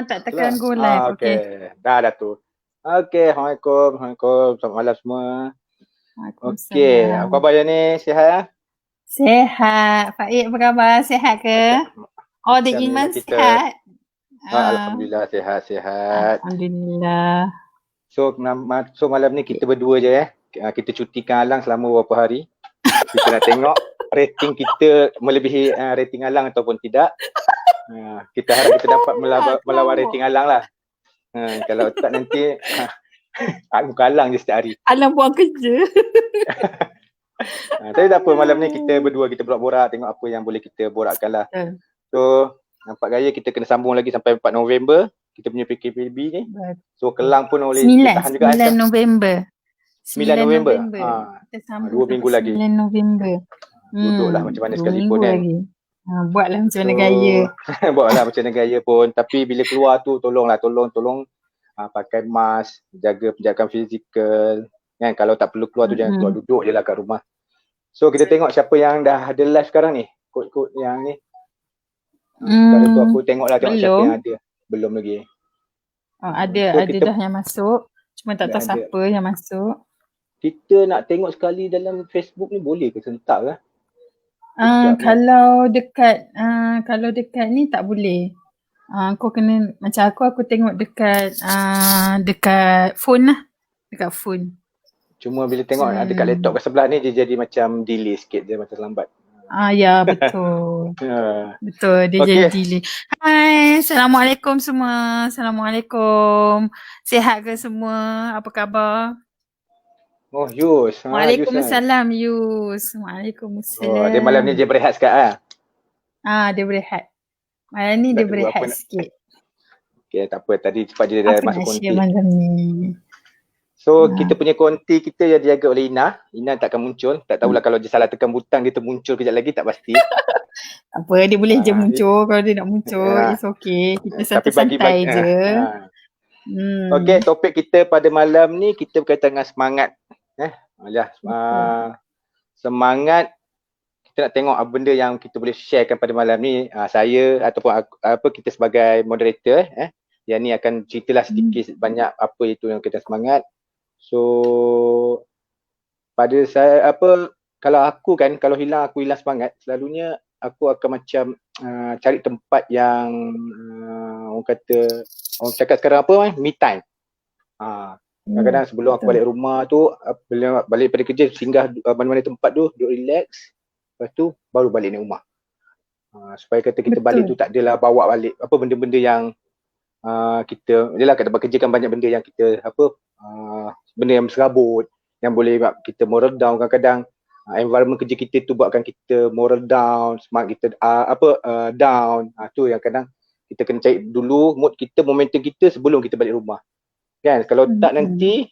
Tak tekan go live. Okey. Dah tu. Okey, Assalamualaikum. Selamat malam semua. Okey, apa khabar je ni? Sihat ya? Sihat. Faik apa khabar? Sihat ke? Oh, The Alhamdulillah Iman kita. sihat. Alhamdulillah sihat. Alhamdulillah. So malam ni kita berdua je kita cutikan Alang selama beberapa hari. Kita nak tengok rating kita melebihi rating Alang ataupun tidak. Kita harap kita dapat melawan rating Alang lah. Kalau tak nanti muka Alang je setiap hari. Alang buang kerja. Tapi tak apa, malam ni kita berdua kita borak-borak tengok apa yang boleh kita borakkan lah. So nampak gaya kita kena sambung lagi sampai 4 November kita punya PKPB ni. So Kelang pun boleh ditahan juga 9 November. 9 November. Kita sambung 2 minggu lagi. 9 November. Duduklah macam mana sekalipun kan. Buatlah macam mana gaya. Buatlah macam mana gaya pun. Tapi bila keluar tu tolong pakai mask, jaga penjagaan fizikal kan. Kalau tak perlu keluar tu jangan keluar, duduk je lah kat rumah. So kita tengok siapa yang dah ada live sekarang ni. Kod-kod yang ni. Sekarang tu aku tengok siapa yang ada. Belum lagi. Ada dah yang masuk. Cuma tak tahu siapa yang masuk. Kita nak tengok sekali dalam Facebook ni boleh ke sentak ke? Kalau dekat ni tak boleh. Kau kena macam aku tengok dekat phone lah. Dekat phone. Cuma bila tengok dekat laptop kat sebelah ni dia jadi macam delay sikit, dia macam lambat. Ya betul. Betul dia jadi delay. Hai, Assalamualaikum semua. Assalamualaikum. Sihat ke semua? Apa khabar? Oh, Yus. Waalaikumsalam, Yus. Waalaikumsalam. Dia malam ni dia berehat sekat dia berehat. Malam ni dia berehat sikit. Okey, tak apa. Tadi cepat dia dah masuk konti. Malam ni. So, kita punya konti kita yang dijaga oleh Ina. Ina takkan muncul. Tak tahulah kalau dia salah tekan butang dia termuncul kejap lagi, tak pasti. Apa, dia boleh je muncul kalau dia nak muncul. It's okay. Kita santai-santai je. Okey, topik kita pada malam ni kita berkaitan dengan semangat. Semangat. Kita nak tengok benda yang kita boleh sharekan pada malam ni. Saya ataupun kita sebagai moderator. Yang ni akan ceritalah sedikit banyak apa itu yang kita semangat. So pada saya kalau aku hilang semangat, selalunya aku akan macam cari tempat yang orang cakap sekarang me time. Kadang-kadang sebelum aku balik rumah tu, bila balik pada kerja, singgah mana-mana tempat tu, duduk relax, lepas tu baru balik ni rumah. Supaya kata kita balik tu tak adalah bawa balik benda-benda yang kita, yelah kat tempat kerja kan banyak benda yang kita benda yang serabut, yang boleh buat kita moral down. Kadang-kadang environment kerja kita tu buatkan kita moral down, semangat kita down. Tu yang kadang kita kena cari dulu mood kita, momentum kita sebelum kita balik rumah kan. Kalau tak nanti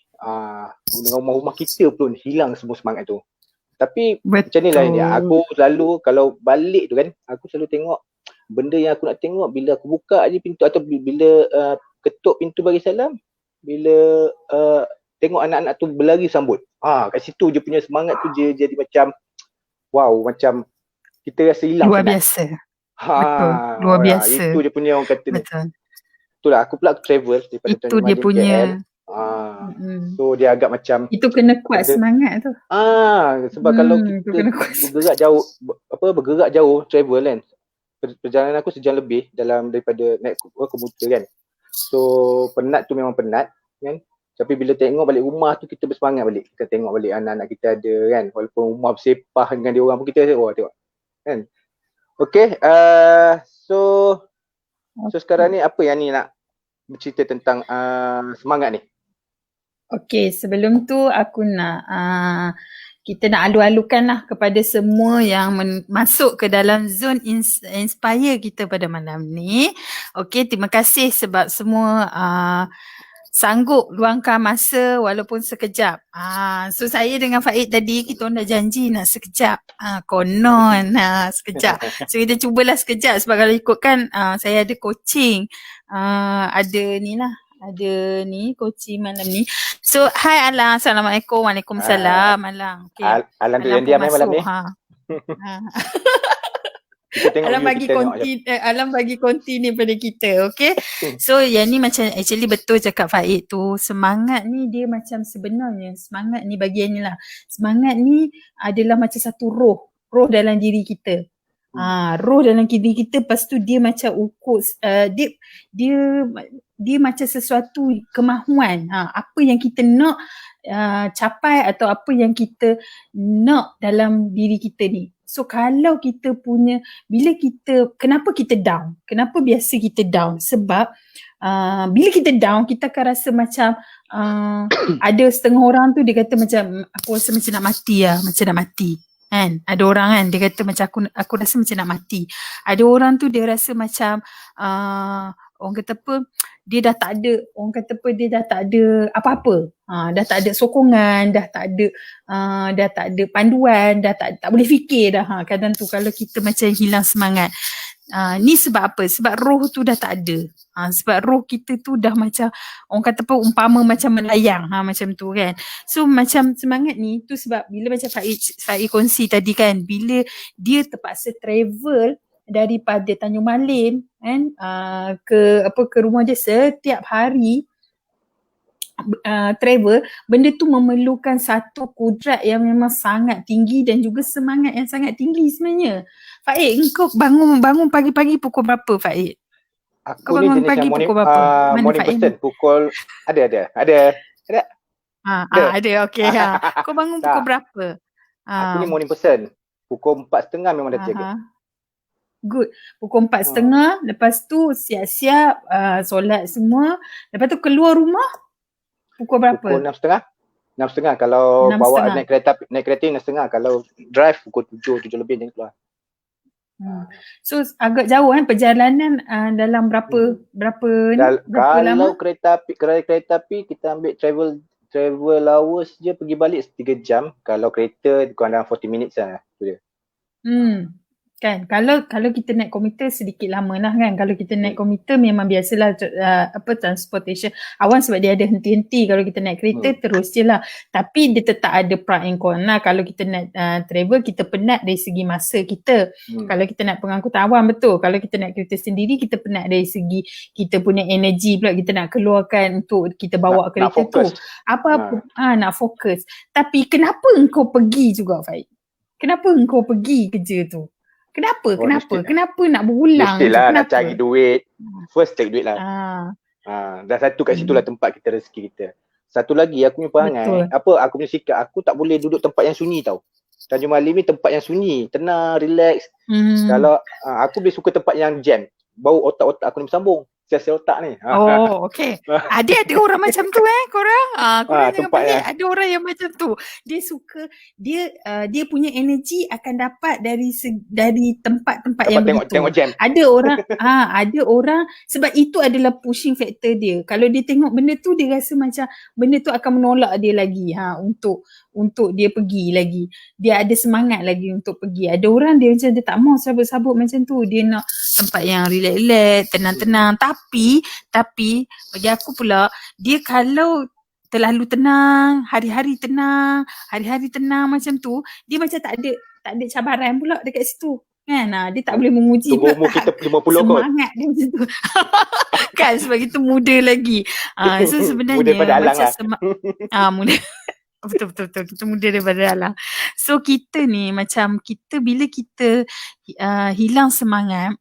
dengan rumah kita pun hilang semua semangat tu. Tapi macam ni lah ni, aku selalu kalau balik tu kan, aku selalu tengok benda yang aku nak tengok bila aku buka je pintu atau bila ketuk pintu bagi salam, bila tengok anak-anak tu berlari sambut. Kat situ je punya semangat tu je jadi macam wow, macam kita rasa hilang. Luar biasa. Betul. Luar biasa. Itu je punya orang kata ni. Betul. Itulah aku pula travel daripada itu dia punya KL. So dia agak macam itu kena kuat semangat tu. Sebab kalau kita bergerak jauh travel kan. Perjalanan aku sejam lebih daripada naik komuter kan. So penat tu memang penat kan. Tapi bila tengok balik rumah tu kita bersemangat balik. Kita tengok balik anak-anak kita ada kan. Walaupun rumah bersepah dengan dia orang pun kita tengok kan. Okay. So sekarang ni apa yang ni nak bercerita tentang semangat ni? Okay, sebelum tu aku nak kita nak alu-alukan lah kepada semua yang masuk ke dalam zone inspire kita pada malam ni. Okay, terima kasih sebab semua sanggup luangkan masa walaupun sekejap. So saya dengan Faik tadi kita dah janji nak sekejap. Konon sekejap. So kita cubalah sekejap sebab kalau ikutkan saya ada coaching. Ada coaching malam ni. So hai Alang, Assalamualaikum. Waalaikumsalam Alang. Okay. Alang tu yang diam malam ni. Kita tengok Alam view bagi kita tengok je. Alam bagi konti ni pada kita, okay? So yang ni macam actually betul cakap Faik tu. Semangat ni dia macam sebenarnya semangat ni bagian ni lah. Semangat ni adalah macam satu roh dalam diri kita. Roh dalam diri kita, lepas tu dia macam ukur dia macam sesuatu kemahuan. Apa yang kita nak capai atau apa yang kita nak dalam diri kita ni. So kalau kita punya, kenapa kita down? Kenapa biasa kita down? Sebab bila kita down, kita akan rasa macam ada setengah orang tu dia kata macam aku rasa macam nak mati lah, macam nak mati. Kan? Ada orang kan dia kata macam aku rasa macam nak mati. Ada orang tu dia rasa macam orang kata apa, dia dah tak ada, orang kata apa, dia dah tak ada apa-apa. Dah tak ada sokongan, dah tak ada panduan, dah tak boleh fikir dah. Kadang tu kalau kita macam hilang semangat. Ni sebab apa? Sebab roh tu dah tak ada. Sebab roh kita tu dah macam orang kata apa, umpama macam melayang macam tu kan. So macam semangat ni tu sebab bila macam Faik kongsi tadi kan, bila dia terpaksa travel daripada Tanjung Malim kan ke rumah dia setiap hari, travel, benda tu memerlukan satu kudrat yang memang sangat tinggi dan juga semangat yang sangat tinggi sebenarnya. Faik, engkau bangun pagi-pagi pukul berapa Faik? Aku ni jenis yang morning person. Pukul ada. Ada, okey. Kau bangun pukul berapa? Aku ni morning person. Pukul 4.30 memang dah jaga. Good. Pukul 4.30, lepas tu siap-siap solat semua. Lepas tu keluar rumah pukul berapa? Pukul 6.30. 6.30 kalau 6.30. bawa naik kereta 6.30. Kalau drive pukul 7 lebih dia keluar. So agak jauh kan perjalanan dalam berapa kalau lama? kereta api kita ambil travel hours je pergi balik 3 jam. Kalau kereta kurang dalam 40 minutes lah tu dia. Kan kalau kita naik komuter sedikit lama lah kan. Kalau kita naik komuter memang biasalah transportation awam sebab dia ada henti-henti. Kalau kita naik kereta terus je lah. Tapi dia tetap ada pro and con lah. Kalau kita naik travel, kita penat dari segi masa kita. Kalau kita naik pengangkutan awam, betul. Kalau kita naik kereta sendiri, kita penat dari segi kita punya energi pula kita nak keluarkan untuk kita bawa kereta tu. Nak fokus. Tapi kenapa engkau pergi juga Faik? Kenapa engkau pergi kerja tu? Kenapa nak berulang? Mestilah nak cari duit. First cari duit lah. Dah satu kat situ lah tempat kita, rezeki kita. Satu lagi aku punya perangai, aku punya sikap, aku tak boleh duduk tempat yang sunyi tau. Tanjung Malim ni tempat yang sunyi, tenang, relax. Kalau aku lebih suka tempat yang jam. Bau otak-otak aku ni bersambung. Sia-sia otak ni. Oh, okey. Ada orang macam tu korang. Korang jangan pelik. Ada orang yang macam tu. Dia suka, dia punya energi akan dapat dari tempat-tempat yang begitu. Tengok jam. Ada orang sebab itu adalah pushing factor dia. Kalau dia tengok benda tu, dia rasa macam benda tu akan menolak dia lagi untuk dia pergi lagi. Dia ada semangat lagi untuk pergi. Ada orang dia macam dia tak mau sabut-sabut macam tu. Dia nak tempat yang relax-relax, tenang-tenang. Tapi bagi aku pula, dia kalau terlalu tenang, hari-hari tenang macam tu, dia macam tak ada cabaran pula dekat situ. Kan? Dia tak boleh menguji pula umur kita 50 semangat dia macam tu. Kan sebab kita muda lagi. So sebenarnya muda pada alang lah. Muda. Betul. Kita muda daripada alang. So kita ni macam bila kita hilang semangat,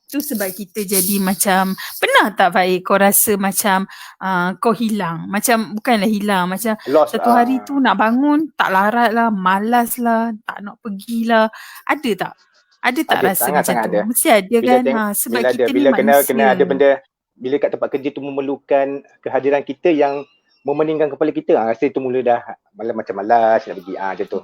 tu sebab kita jadi macam, pernah tak Faik kau rasa macam kau hilang, macam bukanlah hilang, macam lost, satu hari tu nak bangun tak larat lah, malas lah, tak nak pergilah, ada tak rasa macam tu? Ada. Mesti ada kan. Sebab kita ni manusia. Kena ada benda, bila kat tempat kerja tu memerlukan kehadiran kita yang memeningkan kepala kita, rasa itu mula dah macam malas nak pergi macam tu.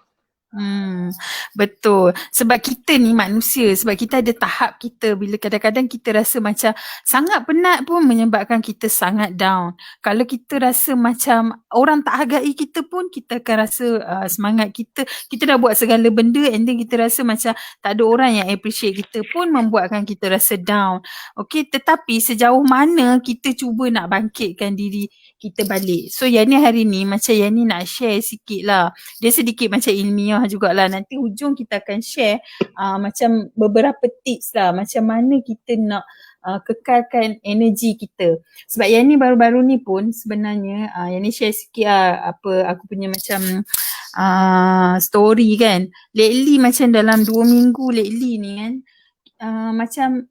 Betul. Sebab kita ni manusia, sebab kita ada tahap kita bila kadang-kadang kita rasa macam sangat penat pun menyebabkan kita sangat down. Kalau kita rasa macam orang tak hargai kita pun, kita akan rasa semangat kita dah buat segala benda and then kita rasa macam tak ada orang yang appreciate kita pun membuatkan kita rasa down. Okay, tetapi sejauh mana kita cuba nak bangkitkan diri kita balik. So Yani hari ni macam Yani nak share sikit lah. Dia sedikit macam ilmiah rumah jugalah. Nanti hujung kita akan share macam beberapa tips lah macam mana kita nak kekalkan energi kita. Sebab yang ni baru-baru ni pun sebenarnya yang ni share sikit lah apa aku punya macam story kan. Lately macam dalam 2 minggu lately ni kan macam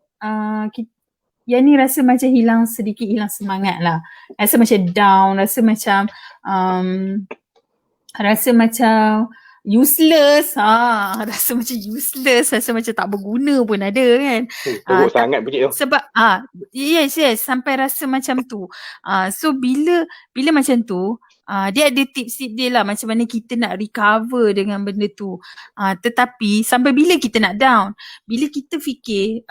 yang ni rasa macam sedikit hilang semangat lah. Rasa macam down, rasa macam useless. Rasa macam useless, rasa macam tak berguna pun ada kan. Teruk sangat bunyi tu. Sebab yes sampai rasa macam tu. So bila macam tu dia ada tips dia lah macam mana kita nak recover dengan benda tu. Tetapi sampai bila kita nak down? Bila kita fikir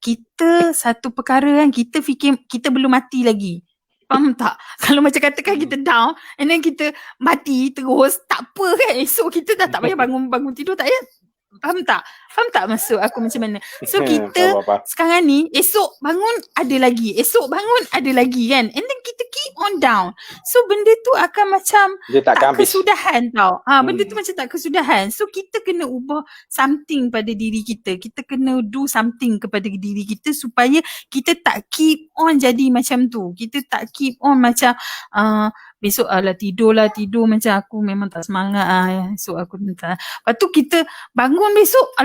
kita satu perkara kan, kita fikir kita belum mati lagi. Faham tak? Kalau macam katakan kita down and then kita mati terus, tak apa kan? Esok kita dah tak payah bangun tidur, tak payah. Faham tak? Faham tak maksud aku macam mana? So kita sekarang ni esok bangun ada lagi, esok bangun ada lagi kan, and then kita keep on down. So benda tu akan macam tak kesudahan tau. Benda tu macam tak kesudahan. So kita kena ubah something pada diri kita. Kita kena do something kepada diri kita supaya kita tak keep on jadi macam tu. Kita tak keep on macam besok tidur macam aku memang tak semangat esok aku tak. Lepas tu kita bangun besok,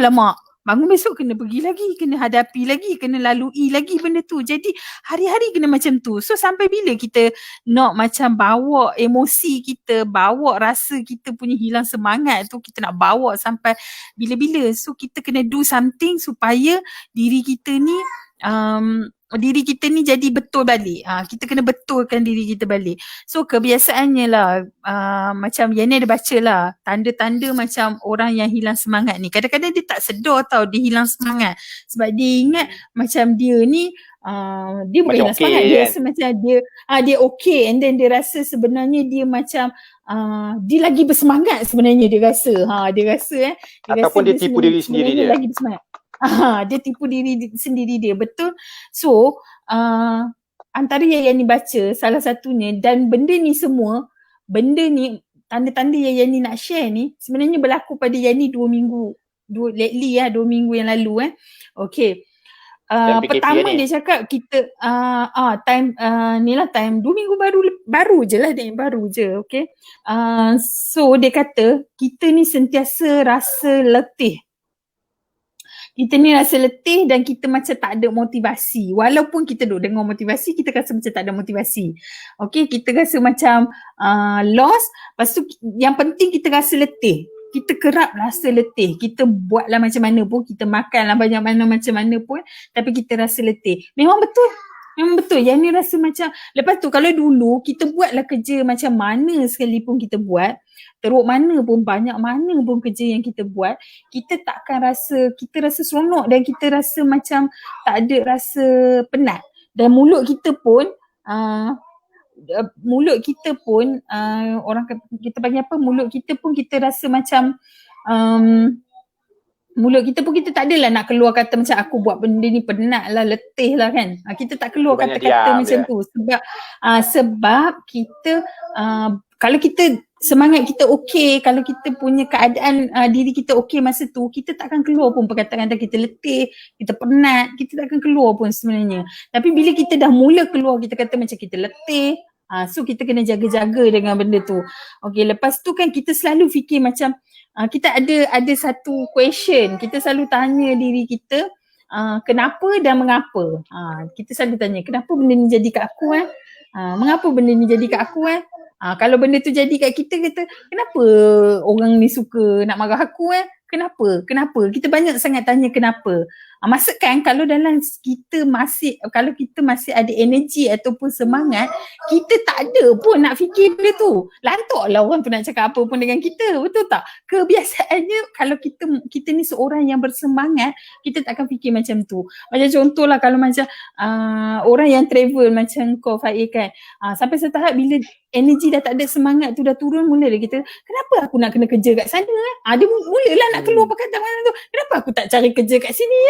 bangun besok kena pergi lagi, kena hadapi lagi, kena lalui lagi benda tu. Jadi hari-hari kena macam tu. So sampai bila kita nak macam bawa emosi kita, bawa rasa kita punya hilang semangat tu, kita nak bawa sampai bila-bila. So kita kena do something supaya diri kita ni jadi betul balik. Kita kena betulkan diri kita balik. So kebiasaannya lah macam yang ni ada baca lah tanda-tanda macam orang yang hilang semangat ni. Kadang-kadang dia tak sedar tau dia hilang semangat. Sebab dia ingat macam dia ni dia bukan hilang semangat. Dia rasa macam dia okay, and then dia rasa sebenarnya dia macam dia lagi bersemangat sebenarnya dia rasa. Dia ataupun dia tipu diri sendiri dia. Lagi bersemangat. Dia tipu diri sendiri dia, betul. So antara yang ni baca salah satunya, dan benda ni tanda-tanda yang ni nak share ni sebenarnya berlaku pada yang ni 2 minggu lately 2 minggu yang lalu Okay. Pertama dia cakap kita time ni lah time 2 minggu baru je lah okay. So dia kata kita ni sentiasa rasa letih. Kita ni rasa letih dan kita macam tak ada motivasi. Walaupun kita duduk dengar motivasi, kita rasa macam tak ada motivasi. Okay, kita rasa macam lost. Lepas tu yang penting kita rasa letih. Kita kerap rasa letih. Kita buatlah macam mana pun, kita makanlah banyak mana macam mana pun, tapi kita rasa letih. Memang betul. Yang ni rasa macam, lepas tu kalau dulu kita buatlah kerja macam mana sekalipun kita buat, teruk mana pun, banyak mana pun kerja yang kita buat, kita takkan rasa, kita rasa seronok dan kita rasa macam tak ada rasa penat. Dan mulut kita pun orang kita panggil apa, mulut kita pun kita rasa macam mulut kita pun kita tak adalah nak keluar kata macam aku buat benda ni penat lah, letih lah kan. Kita tak keluar kata-kata macam tu sebab kita kalau kita semangat kita okey, kalau kita punya keadaan diri kita okey masa tu, kita tak akan keluar pun perkataan kita letih, kita penat, kita tak akan keluar pun sebenarnya. Tapi bila kita dah mula keluar kita kata macam kita letih, so kita kena jaga-jaga dengan benda tu. Okey, lepas tu kan kita selalu fikir macam kita ada satu question, kita selalu tanya diri kita kenapa dan mengapa. Kita selalu tanya kenapa benda ni jadi kat aku mengapa benda ni jadi kat aku kalau benda tu jadi kat kita, kata kenapa orang ni suka nak marah aku kenapa kita banyak sangat tanya kenapa. Maksudkan kalau kita masih ada energi ataupun semangat, kita tak ada pun nak fikir benda tu. Lantaklah orang tu nak cakap apa pun dengan kita, betul tak? Kebiasaannya kalau kita ni seorang yang bersemangat, kita tak akan fikir macam tu. Macam contohlah kalau macam orang yang travel macam kau Faik kan, sampai setahap bila energi dah tak ada, semangat tu dah turun, mula dia kita, kenapa aku nak kena kerja kat sana dia mulalah nak keluar perkataan mana tu, kenapa aku tak cari kerja kat sini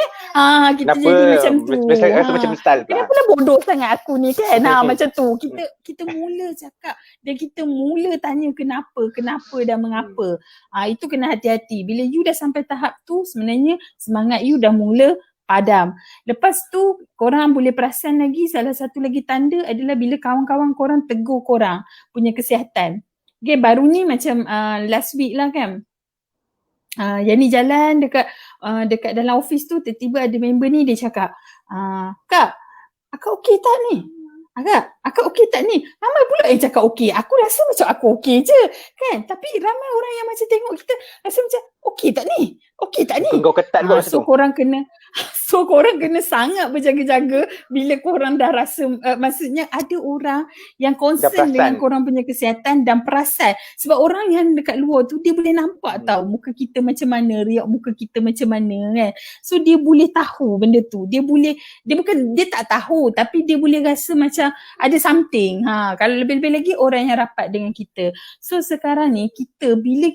kita Kenapa? jadi macam tu. Rasa macam style pula. Kenapa lah bodoh sangat aku ni kan. Macam tu. Kita mula cakap dan kita mula tanya kenapa dan mengapa. Itu kena hati-hati. Bila you dah sampai tahap tu, sebenarnya semangat you dah mula padam. Lepas tu korang boleh perasan lagi, salah satu lagi tanda adalah bila kawan-kawan korang tegur korang punya kesihatan. Okay, baru ni macam last week lah kan. Yang ni jalan dekat dalam office tu, tiba-tiba ada member ni dia cakap, Kak, akak okey tak ni? Akak okey tak ni? Ramai pula yang cakap okey. Aku rasa macam aku okey je kan. Tapi ramai orang yang macam tengok kita rasa macam okey tak ni? Okey tak ni? Kau ketat kot masa tu. So korang kena sangat berjaga-jaga bila korang dah rasa, maksudnya ada orang yang concern dengan korang punya kesihatan dan perasan. Sebab orang yang dekat luar tu dia boleh nampak tahu muka kita macam mana, riak muka kita macam mana kan. So dia boleh tahu benda tu. Dia tak tahu tapi dia boleh rasa macam ada something. Kalau lebih-lebih lagi orang yang rapat dengan kita. So sekarang ni bila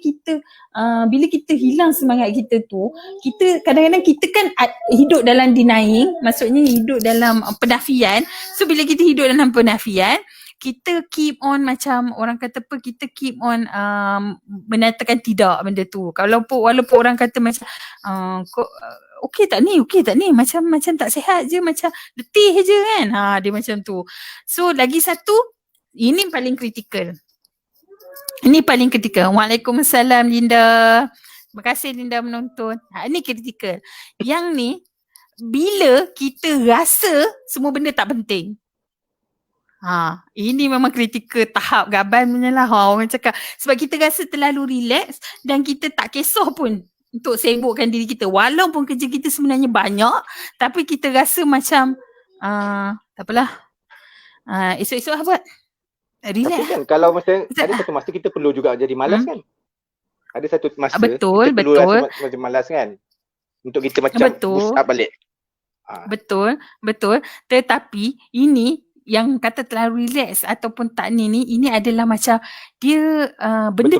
kita hilang semangat kita tu, kita kadang-kadang kita kan hidup dalam denying, maksudnya hidup dalam penafian. So bila kita hidup dalam penafian, kita keep on macam orang kata apa, kita keep on menyatakan tidak benda tu. Walaupun orang kata macam okey tak ni, macam tak sihat je, macam letih je kan. Dia macam tu. So lagi satu, ini paling kritikal. Waalaikumsalam Linda. Terima kasih Linda menonton. Ini kritikal. Yang ni bila kita rasa semua benda tak penting. Ini memang kritikal tahap gaban punya lah. Orang cakap sebab kita rasa terlalu relax dan kita tak kisah pun untuk sibukkan diri kita. Walaupun kerja kita sebenarnya banyak, tapi kita rasa macam tak apalah. Esok-esok lah buat. Relax. Tapi kan kalau ada satu masa kita perlu juga jadi malas kan. Ada satu masa betul. Kita perlu rasa macam malas kan. Untuk kita macam boost up balik. Betul. Tetapi ini yang kata terlalu relax ataupun tak ini adalah macam dia benda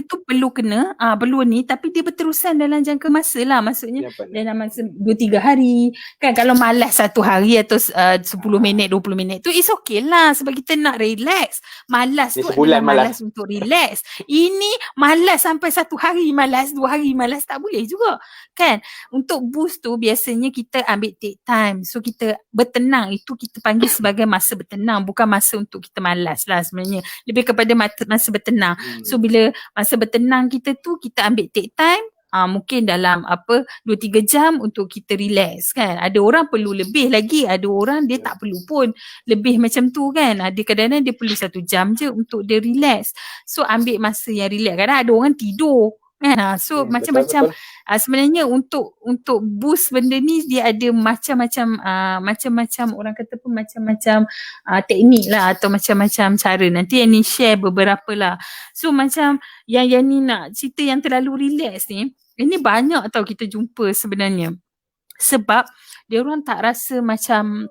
tu perlu ni, tapi dia berterusan dalam jangka masa lah, maksudnya dalam masa 2-3 hari kan. Kalau malas 1 hari atau 10 minit 20 minit tu it's okay lah, sebab kita nak relax. Malas tu adalah malas untuk relax. Ini malas sampai 1 hari malas, 2 hari malas, tak boleh juga kan. Untuk boost tu biasanya kita ambil take time. So kita bertenang, itu kita panggil sebagai masa bertenang, bukan masa untuk kita malas lah sebenarnya. Lebih kepada masa bertenang. So bila masa bertenang kita tu, kita ambil take time, mungkin dalam 2-3 jam untuk kita relax kan. Ada orang perlu lebih lagi, ada orang dia tak perlu pun lebih macam tu kan. Ada kadang-kadang dia perlu 1 jam je untuk dia relax. So ambil masa yang relax. Kadang ada orang tidur kan. So macam-macam sebenarnya untuk boost benda ni dia ada macam-macam orang kata pun macam-macam teknik lah atau macam-macam cara. Nanti yang ni share beberapa lah. So macam yang ni nak cerita yang terlalu relax ni, ini banyak tau kita jumpa sebenarnya. Sebab dia orang tak rasa macam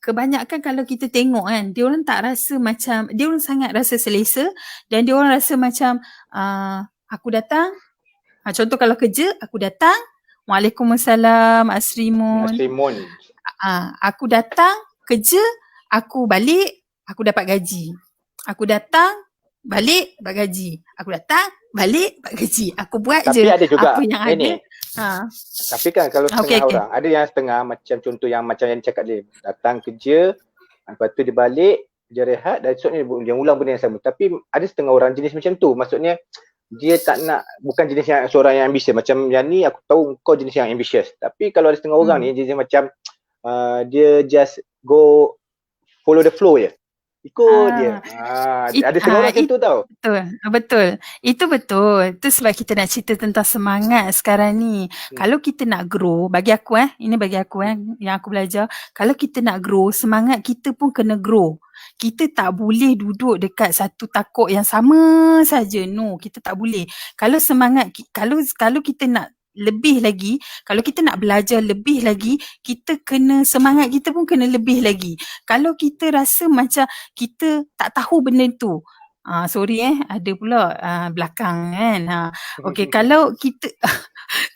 kebanyakan kalau kita tengok kan, dia orang tak rasa macam, dia orang sangat rasa selesa dan dia orang rasa macam aku datang, contoh kalau kerja, aku datang, Waalaikumsalam Asrimun. Aku datang kerja, aku balik, aku dapat gaji. Aku datang, balik, dapat gaji. Aku datang, balik, dapat gaji. Aku buat tapi je ada juga, apa yang ada. Tapi kan kalau setengah orang, ada yang setengah macam contoh yang macam yang cakap dia, datang kerja, lepas tu dia balik, dia rehat, dan esok ni dia ulang benda yang sama. Tapi ada setengah orang jenis macam tu, maksudnya dia tak nak, bukan jenis yang seorang yang ambisius. Macam yang ni aku tahu kau jenis yang ambisius. Tapi kalau ada setengah orang ni jenis macam dia just go follow the flow je. Ikut dia. Ada setengah orang macam tu tau. Betul. Itu betul. Itu sebab kita nak cerita tentang semangat sekarang ni. Kalau kita nak grow, bagi aku ini bagi aku yang aku belajar. Kalau kita nak grow, semangat kita pun kena grow. Kita tak boleh duduk dekat satu takuk yang sama saja. No, kita tak boleh. Kalau semangat, kalau kita nak lebih lagi, kalau kita nak belajar lebih lagi, kita kena, semangat kita pun kena lebih lagi. Kalau kita rasa macam kita tak tahu benda tu, sorry ada pula belakang kan. Okay, kalau kita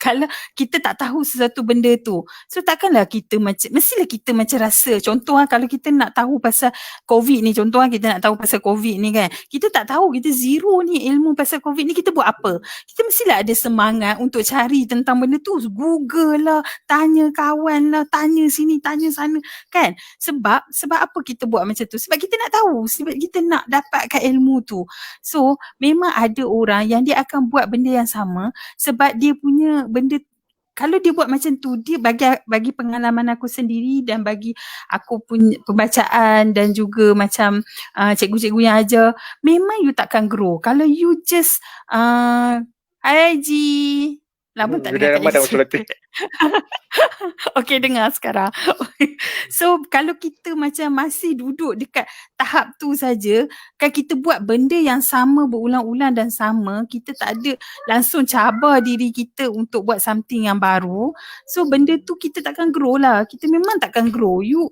kalau kita tak tahu sesuatu benda tu, so takkanlah kita macam, mestilah kita macam rasa, contoh kalau kita nak tahu pasal COVID ni, contoh kita nak tahu pasal COVID ni kan, kita tak tahu, kita zero ni ilmu pasal COVID ni, kita buat apa? Kita mestilah ada semangat untuk cari tentang benda tu, Google lah, tanya kawan lah, tanya sini, tanya sana kan. Sebab apa kita buat macam tu? Sebab kita nak tahu, sebab kita nak dapatkan ilmu tu. So memang ada orang yang dia akan buat benda yang sama sebab dia punya benda, kalau dia buat macam tu, dia bagi pengalaman aku sendiri dan bagi aku punya pembacaan dan juga macam cikgu-cikgu yang ajar, memang you takkan grow. Kalau you just hi Ji, lama tak dengar tak Ji. Okay, dengar sekarang. So kalau kita macam masih duduk dekat tahap tu saja, kan kita buat benda yang sama berulang-ulang dan sama, kita tak ada langsung cabar diri kita untuk buat something yang baru, so benda tu kita takkan grow lah. Kita memang takkan grow. You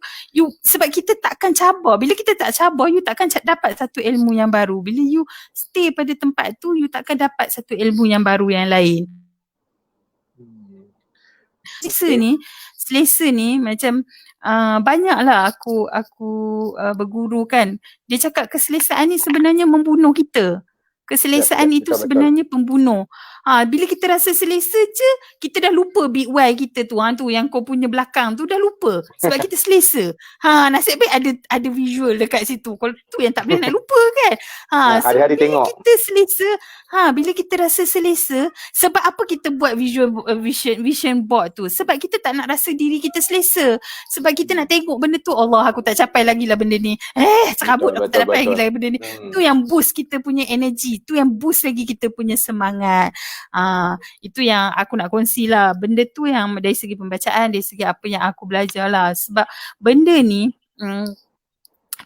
sebab kita takkan cabar. Bila kita tak cabar, you takkan dapat satu ilmu yang baru. Bila you stay pada tempat tu, you takkan dapat satu ilmu yang baru yang lain. Selesa ni macam banyaklah aku berguru kan, dia cakap keselesaan ni sebenarnya membunuh kita. Keselesaan itu betul, sebenarnya pembunuh. Bila kita rasa selesa je, kita dah lupa big why kita tu. Tu yang kau punya belakang tu dah lupa. Sebab kita selesa. Nasib baik ada visual dekat situ. Kalau tu yang tak boleh nak lupa kan. Hari-hari bila tengok. Kita selesa, bila kita rasa selesa, sebab apa kita buat vision board tu? Sebab kita tak nak rasa diri kita selesa. Sebab kita nak tengok benda tu, Allah, aku tak capai lagi lah benda ni. Serabut aku tak capai lagi lah benda ni. Tu yang boost kita punya energy. Itu yang boost lagi kita punya semangat. Itu yang aku nak kongsi lah. Benda tu yang dari segi pembacaan, dari segi apa yang aku belajar lah. Sebab benda ni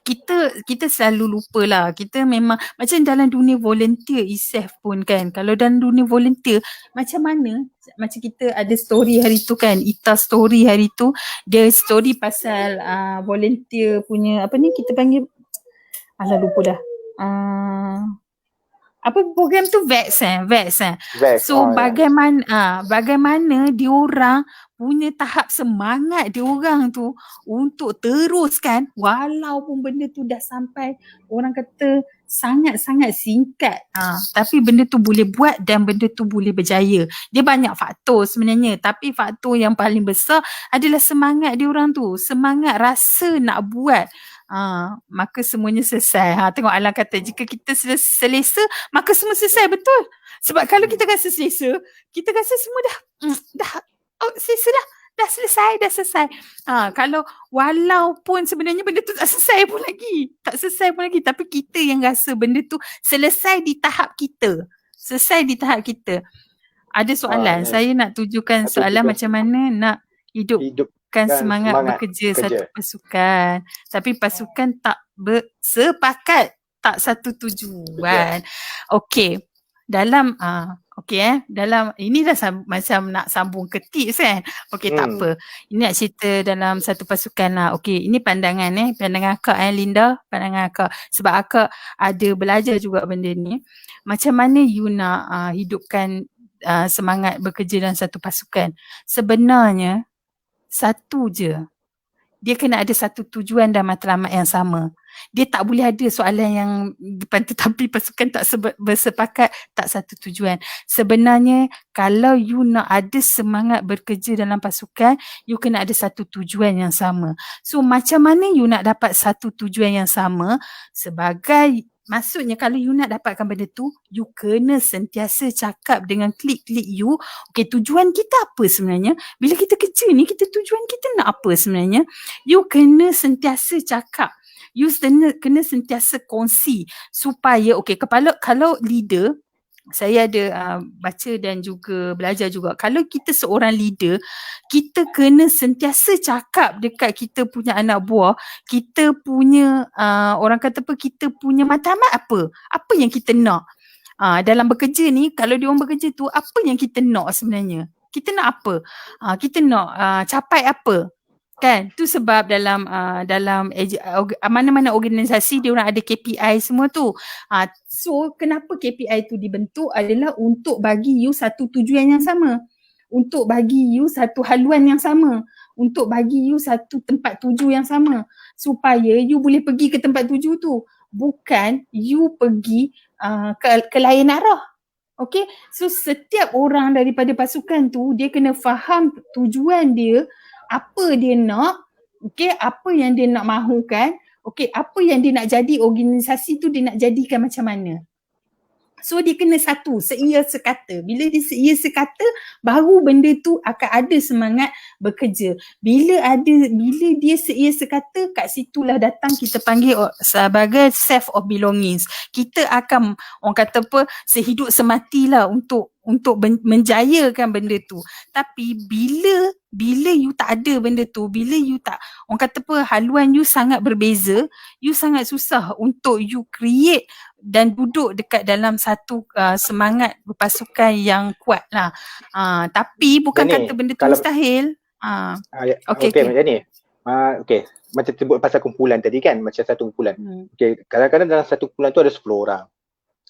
kita selalu lupa lah. Kita memang macam dalam dunia volunteer itself pun kan. Kalau dalam dunia volunteer, macam mana? Macam kita ada story hari tu kan, Ita story hari tu, dia story pasal volunteer punya, apa ni kita panggil, lupa dah. Apa program tu, Vex. So bagaimana diorang punya tahap semangat diorang tu untuk teruskan walaupun benda tu dah sampai orang kata sangat-sangat singkat, tapi benda tu boleh buat dan benda tu boleh berjaya. Dia banyak faktor sebenarnya, tapi faktor yang paling besar adalah semangat diorang tu, semangat rasa nak buat. Maka semuanya selesai. Tengok Alan kata, jika kita selesa, maka semua selesai. Betul. Sebab kalau kita rasa selesa, kita rasa semua dah selesa dah selesai. Kalau walaupun sebenarnya benda tu tak selesai pun lagi, tapi kita yang rasa benda tu selesai di tahap kita. Ada soalan, saya nak tujukan soalan macam mana nak hidup semangat bekerja satu pasukan, tapi pasukan tak bersepakat, tak satu tujuan. Okey, dalam dalam ini dah macam nak sambung ke tips kan. Okey, tak apa. Ini nak cerita dalam satu pasukan lah. Okey, ini pandangan akak Linda, pandangan akak. Sebab akak ada belajar juga benda ni. Macam mana you nak hidupkan semangat bekerja dalam satu pasukan? Sebenarnya satu je. Dia kena ada satu tujuan dan matlamat yang sama. Dia tak boleh ada soalan yang depan tetapi pasukan tak bersepakat, tak satu tujuan. Sebenarnya kalau you nak ada semangat bekerja dalam pasukan, you kena ada satu tujuan yang sama. So macam mana you nak dapat satu tujuan yang sama? Maksudnya kalau you nak dapatkan benda tu, you kena sentiasa cakap dengan klik-klik you. Okay, tujuan kita apa sebenarnya? Bila kita kerja ni, tujuan kita nak apa sebenarnya? You kena sentiasa cakap. You kena sentiasa kongsi supaya, kalau leader, saya ada baca dan juga belajar juga. Kalau kita seorang leader, kita kena sentiasa cakap dekat kita punya anak buah, kita punya orang kata apa, kita punya matlamat apa? Apa yang kita nak? Dalam bekerja ni, kalau dia orang bekerja tu, apa yang kita nak sebenarnya? Kita nak apa? Kita nak capai apa? Kan? Tu sebab dalam mana-mana organisasi dia orang ada KPI semua tu. So kenapa KPI tu dibentuk adalah untuk bagi you satu tujuan yang sama. Untuk bagi you satu haluan yang sama. Untuk bagi you satu tempat tuju yang sama. Supaya you boleh pergi ke tempat tuju tu. Bukan you pergi ke lain arah. Okay, so setiap orang daripada pasukan tu dia kena faham tujuan dia, apa dia nak, okay, apa yang dia nak mahukan, okay, apa yang dia nak jadi organisasi tu dia nak jadikan macam mana. So dia kena satu, seia sekata. Bila dia seia sekata, baru benda tu akan ada semangat bekerja. Bila dia seia sekata, kat situlah datang kita panggil sebagai self of belongings. Kita akan, orang kata apa, sehidup sematilah untuk menjayakan benda tu. Tapi bila you tak ada benda tu, bila you tak, orang kata apa, haluan you sangat berbeza, you sangat susah untuk you create dan duduk dekat dalam satu semangat berpasukan yang kuat lah. Tapi bukan Jadi, kata benda tu mustahil. Okay. Macam ni. Okay. Macam sebut pasal kumpulan tadi kan, macam satu kumpulan. Okay. Kadang-kadang dalam satu kumpulan tu ada 10 orang.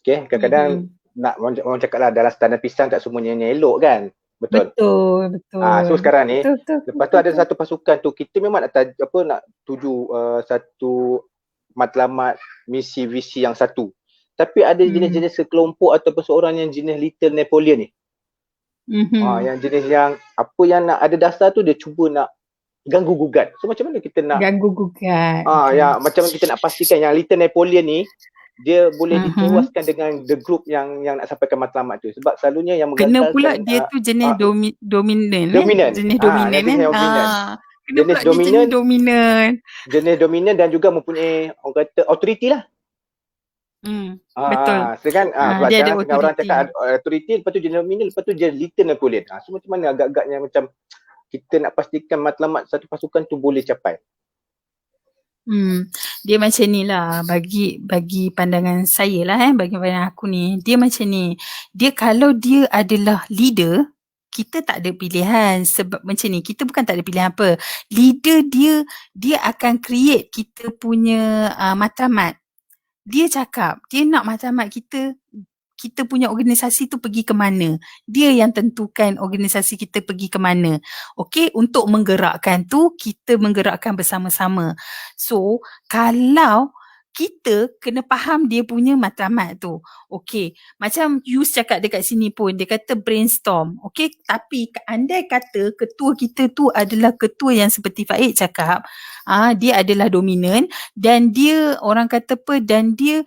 Okay. Kadang-kadang nak orang cakap lah dalam standar pisang tak semuanya elok kan. Betul. So sekarang ni, lepas tu ada satu pasukan tu, kita memang nak tuju satu matlamat misi visi yang satu. Tapi ada jenis-jenis sekelompok ataupun seorang yang jenis Little Napoleon ni. Yang jenis yang apa yang nak ada dasar tu dia cuba nak ganggu gugat. So macam mana kita nak ganggu gugat? Ya, macam mana kita nak pastikan yang Little Napoleon ni dia boleh dipuaskan dengan the group yang nak sampaikan matlamat tu. Sebab selalunya yang kena pula dia tu jenis dominan. Jenis dominan dan juga mempunyai orang kata authority lah. Betul. Sedangkan sebab dia ada orang cakap authority, lepas tu dia dominan, lepas tu dia Little Napoleon. So macam mana agak-agaknya macam kita nak pastikan matlamat satu pasukan tu boleh capai. Dia macam ni lah bagi pandangan saya lah bagi pandangan aku ni. Dia macam ni. Dia kalau dia adalah leader, kita tak ada pilihan. Sebab macam ni, kita bukan tak ada pilihan apa. Leader dia akan create kita punya matlamat. Dia cakap, dia nak matlamat kita punya organisasi tu pergi ke mana. Dia yang tentukan organisasi kita pergi ke mana. Okey, untuk menggerakkan tu, kita menggerakkan bersama-sama. So, kalau kita kena faham dia punya matlamat tu. Okey, macam Yus cakap dekat sini pun, dia kata brainstorm. Okey, tapi andai kata ketua kita tu adalah ketua yang seperti Faik cakap, dia adalah dominan dan dia orang kata apa, dan dia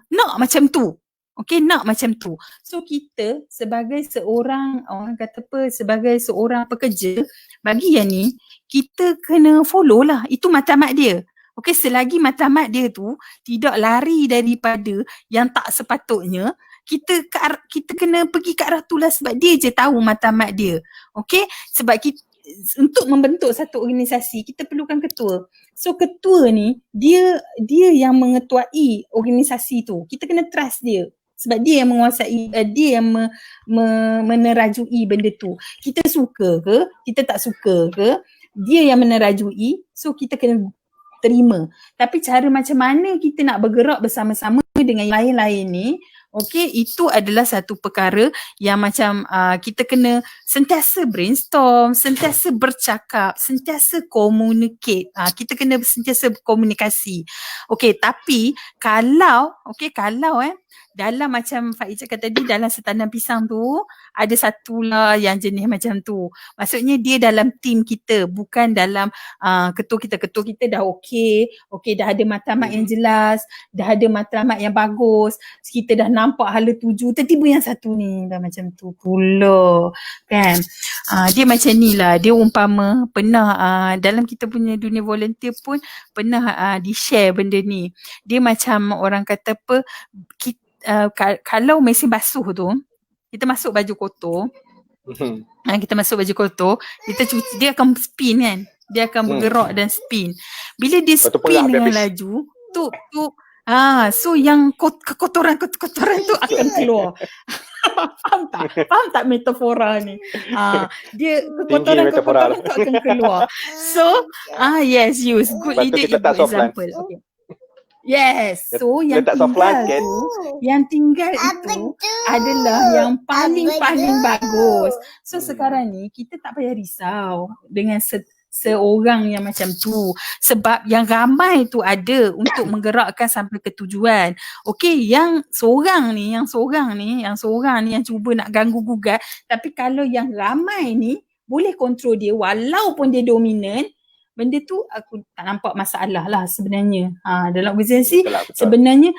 nak macam tu. Okey, nak macam tu. So kita sebagai seorang, orang kata apa, sebagai seorang pekerja, bagi yang ni, kita kena follow lah. Itu matlamat dia. Okey, selagi matlamat dia tu tidak lari daripada yang tak sepatutnya, kita kena pergi ke arah tu lah sebab dia je tahu matlamat dia. Okey, sebab untuk membentuk satu organisasi, kita perlukan ketua. So ketua ni, dia yang mengetuai organisasi tu. Kita kena trust dia. Sebab dia yang menguasai, dia yang menerajui benda tu. Kita suka ke, kita tak suka ke, dia yang menerajui, so kita kena terima. Tapi cara macam mana kita nak bergerak bersama-sama dengan yang lain-lain ni, okey, itu adalah satu perkara yang macam kita kena sentiasa brainstorm, sentiasa bercakap, sentiasa communicate. Kita kena sentiasa berkomunikasi. Okey, tapi kalau dalam macam Faik cakap tadi, dalam setandan pisang tu ada satulah yang jenis macam tu. Maksudnya dia dalam tim kita, bukan dalam ketua kita dah okey, dah ada matlamat yang jelas, dah ada matlamat yang bagus, kita dah nampak hala tuju, tiba-tiba yang satu ni dah macam tu pula kan. Dia macam ni lah, dia umpama pernah dalam kita punya dunia volunteer pun pernah di-share benda ni. Dia macam orang kata apa, kalau mesin basuh tu, kita masuk baju kotor, kita cuci, dia akan spin kan, dia akan bergerak dan spin. Bila dia spin dengan laju tu So yang kekotoran-kekotoran tu akan keluar. Faham tak metafora ni? Dia kekotoran-kekotoran tu akan keluar. So, yes, use. Good Lepas tu ide, kita tak good softline. example. Okay. Yes, so yang Letak tinggal softline sikit. tu, yang tinggal itu adalah yang paling bagus. So sekarang ni kita tak payah risau dengan seorang yang macam tu, sebab yang ramai tu ada untuk menggerakkan sampai ke tujuan. Okey, yang seorang ni yang cuba nak ganggu gugat, tapi kalau yang ramai ni boleh kontrol dia walaupun dia dominan, benda tu aku tak nampak masalah lah sebenarnya. Dalam organisasi Betul. sebenarnya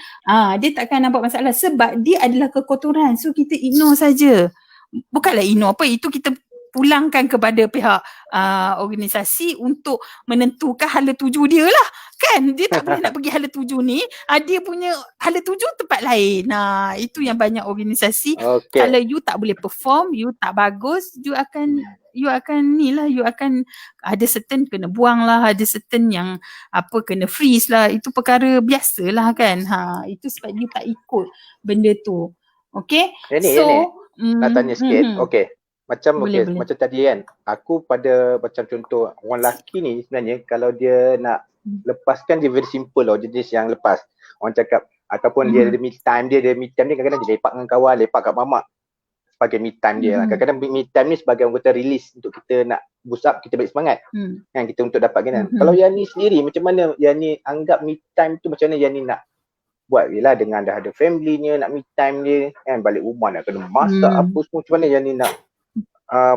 dia takkan nampak masalah sebab dia adalah kekotoran. So kita ignore saja. Bukanlah ignore apa, itu kita pulangkan kepada pihak organisasi untuk menentukan hala tuju dia lah. Kan dia tak boleh nak pergi hala tuju ni, dia punya hala tuju tempat lain. Itu yang banyak organisasi. Okay. Kalau you tak boleh perform, you tak bagus, you akan ada certain kena buang lah, ada certain yang kena freeze lah. Itu perkara biasa lah kan. Itu sebab you tak ikut benda tu. Okay. Nak tanya sikit. Okay. Macam boleh. macam tadi kan, aku pada macam contoh orang lelaki ni sebenarnya kalau dia nak lepaskan, dia very simple lah, jenis yang lepas. Orang cakap ataupun dia ada me time dia kadang-kadang dia lepak dengan kawan, lepak kat mamak sebagai me time dia lah. Kadang-kadang me time ni sebagai orang kata release untuk kita nak boost up, kita balik semangat kan, kita untuk dapat kan. Kalau yang ni sendiri macam mana yang ni anggap me time tu, macam mana yang ni nak buat je lah dengan dah ada family-nya, nak me time dia kan, balik rumah nak kena masak apa semua, macam mana yang ni nak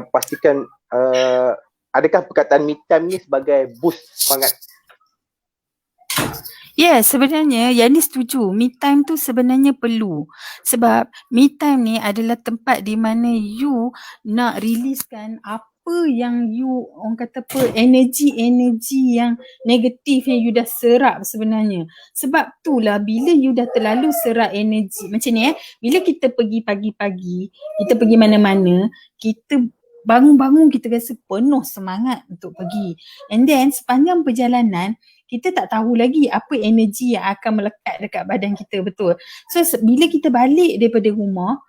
pastikan adakah perkataan me time ni sebagai boost semangat? Sebenarnya yang ni setuju. Me time tu sebenarnya perlu. Sebab me time ni adalah tempat di mana you nak releasekan apa yang you, orang kata energi yang negatif yang you dah serap sebenarnya. Sebab tu lah bila you dah terlalu serap energi macam ni bila kita pergi pagi-pagi, kita pergi mana-mana, kita bangun-bangun kita rasa penuh semangat untuk pergi. And then sepanjang perjalanan kita tak tahu lagi apa energi yang akan melekat dekat badan kita, betul. So bila kita balik daripada rumah,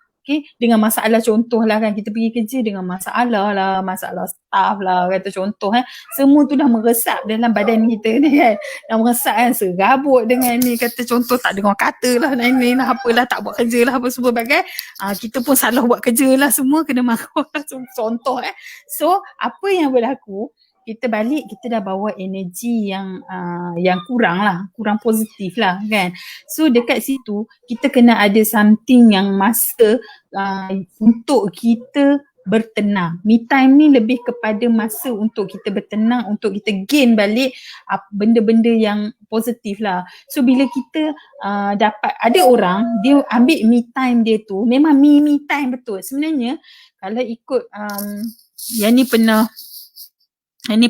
dengan masalah, contoh lah kan, kita pergi kerja dengan masalah staff lah, kata contoh semua tu dah meresap dalam badan kita ni kan, dah meresap kan, serabut dengan ni, kata contoh tak dengar kata lah, ni lah apalah, tak buat kerja lah apa semua bagai, kita pun salah buat kerja lah, semua kena marah lah, contoh So apa yang berlaku, kita balik, kita dah bawa energi yang kurang positif lah kan. So dekat situ kita kena ada something yang masa untuk kita bertenang. Me time ni lebih kepada masa untuk kita bertenang, untuk kita gain balik benda-benda yang positif lah. So bila kita dapat, ada orang dia ambil me time dia tu memang me time betul. Sebenarnya kalau ikut yang ni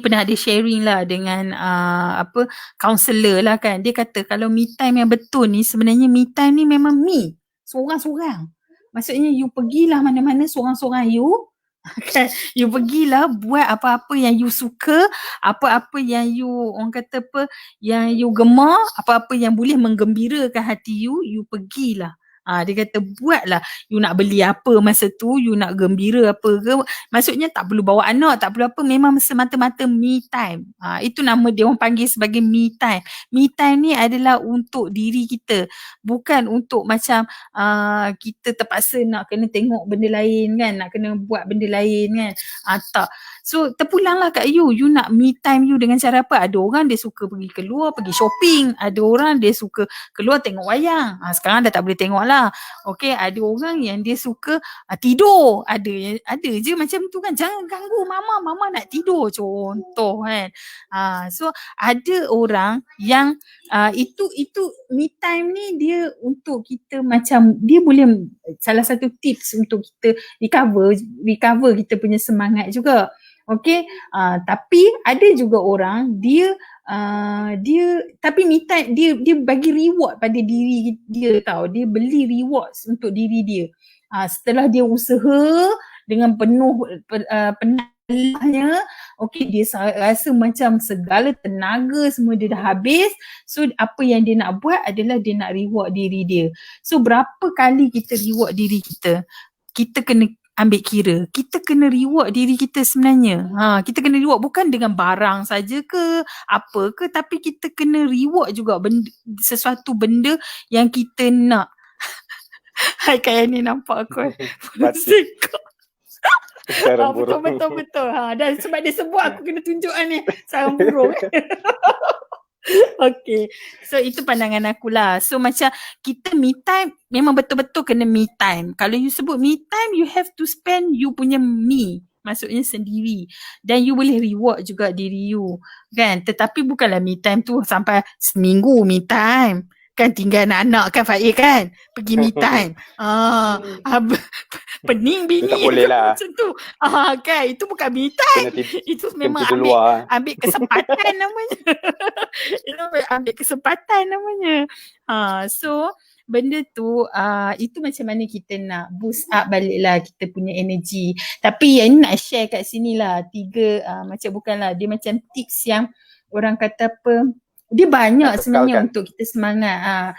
pernah ada sharing lah dengan counselor lah kan. Dia kata kalau me time yang betul ni, sebenarnya me time ni memang me, seorang-seorang. Maksudnya you pergilah mana-mana seorang-seorang you. Kan? You pergilah buat apa-apa yang you suka, apa-apa yang you, orang kata yang you gemar, apa-apa yang boleh menggembirakan hati you, you pergilah. Dia kata buatlah, you nak beli apa masa tu, you nak gembira apa ke, maksudnya tak perlu bawa anak, tak perlu apa, memang semata-mata me time. Itu nama dia orang panggil sebagai me time. Me time ni adalah untuk diri kita, bukan untuk macam kita terpaksa nak kena tengok benda lain kan, nak kena buat benda lain kan. Tak. So terpulanglah kat you nak me time you dengan cara apa. Ada orang dia suka pergi keluar, pergi shopping, ada orang dia suka keluar tengok wayang. Sekarang dah tak boleh tengok lah. Okay, ada orang yang dia suka tidur, ada je macam tu kan, jangan ganggu mama nak tidur, contoh kan. So ada orang yang itu me time ni dia untuk kita, macam dia boleh salah satu tips untuk kita recover kita punya semangat juga. Okay, tapi ada juga orang dia tapi me time dia bagi reward pada diri dia tau. Dia beli rewards untuk diri dia. Setelah dia usaha dengan penuh penat lelahnya, okey dia rasa macam segala tenaga semua dia dah habis. So apa yang dia nak buat adalah dia nak reward diri dia. So berapa kali kita reward diri kita? Kita kena ambil kira. Kita kena reward diri kita sebenarnya. Kita kena reward bukan dengan barang saja ke apa ke, tapi kita kena reward juga sesuatu benda yang kita nak. Hai Kak ni nampak aku Batik. Sarang burung. Betul. Dan sebab dia sebut aku kena tunjuk ni sarang burung. Okay. So itu pandangan aku lah. So macam kita me time memang betul-betul kena me time. Kalau you sebut me time, you have to spend you punya me. Maksudnya sendiri. Dan you boleh reward juga diri you. Kan? Tetapi bukanlah me time tu sampai seminggu me time. Kan tinggal anak-anak kan Faik kan? Pergi me time. Pening bini tak boleh lah. macam tu. Kan? Itu bukan me time. Itu memang ambil kesempatan namanya. Itu ambil kesempatan namanya. So benda tu itu macam mana kita nak boost up balik lah kita punya energy. Tapi yang ni nak share kat sini lah 3 macam bukanlah dia macam tips yang orang kata apa, dia banyak sebenarnya untuk kita semangat.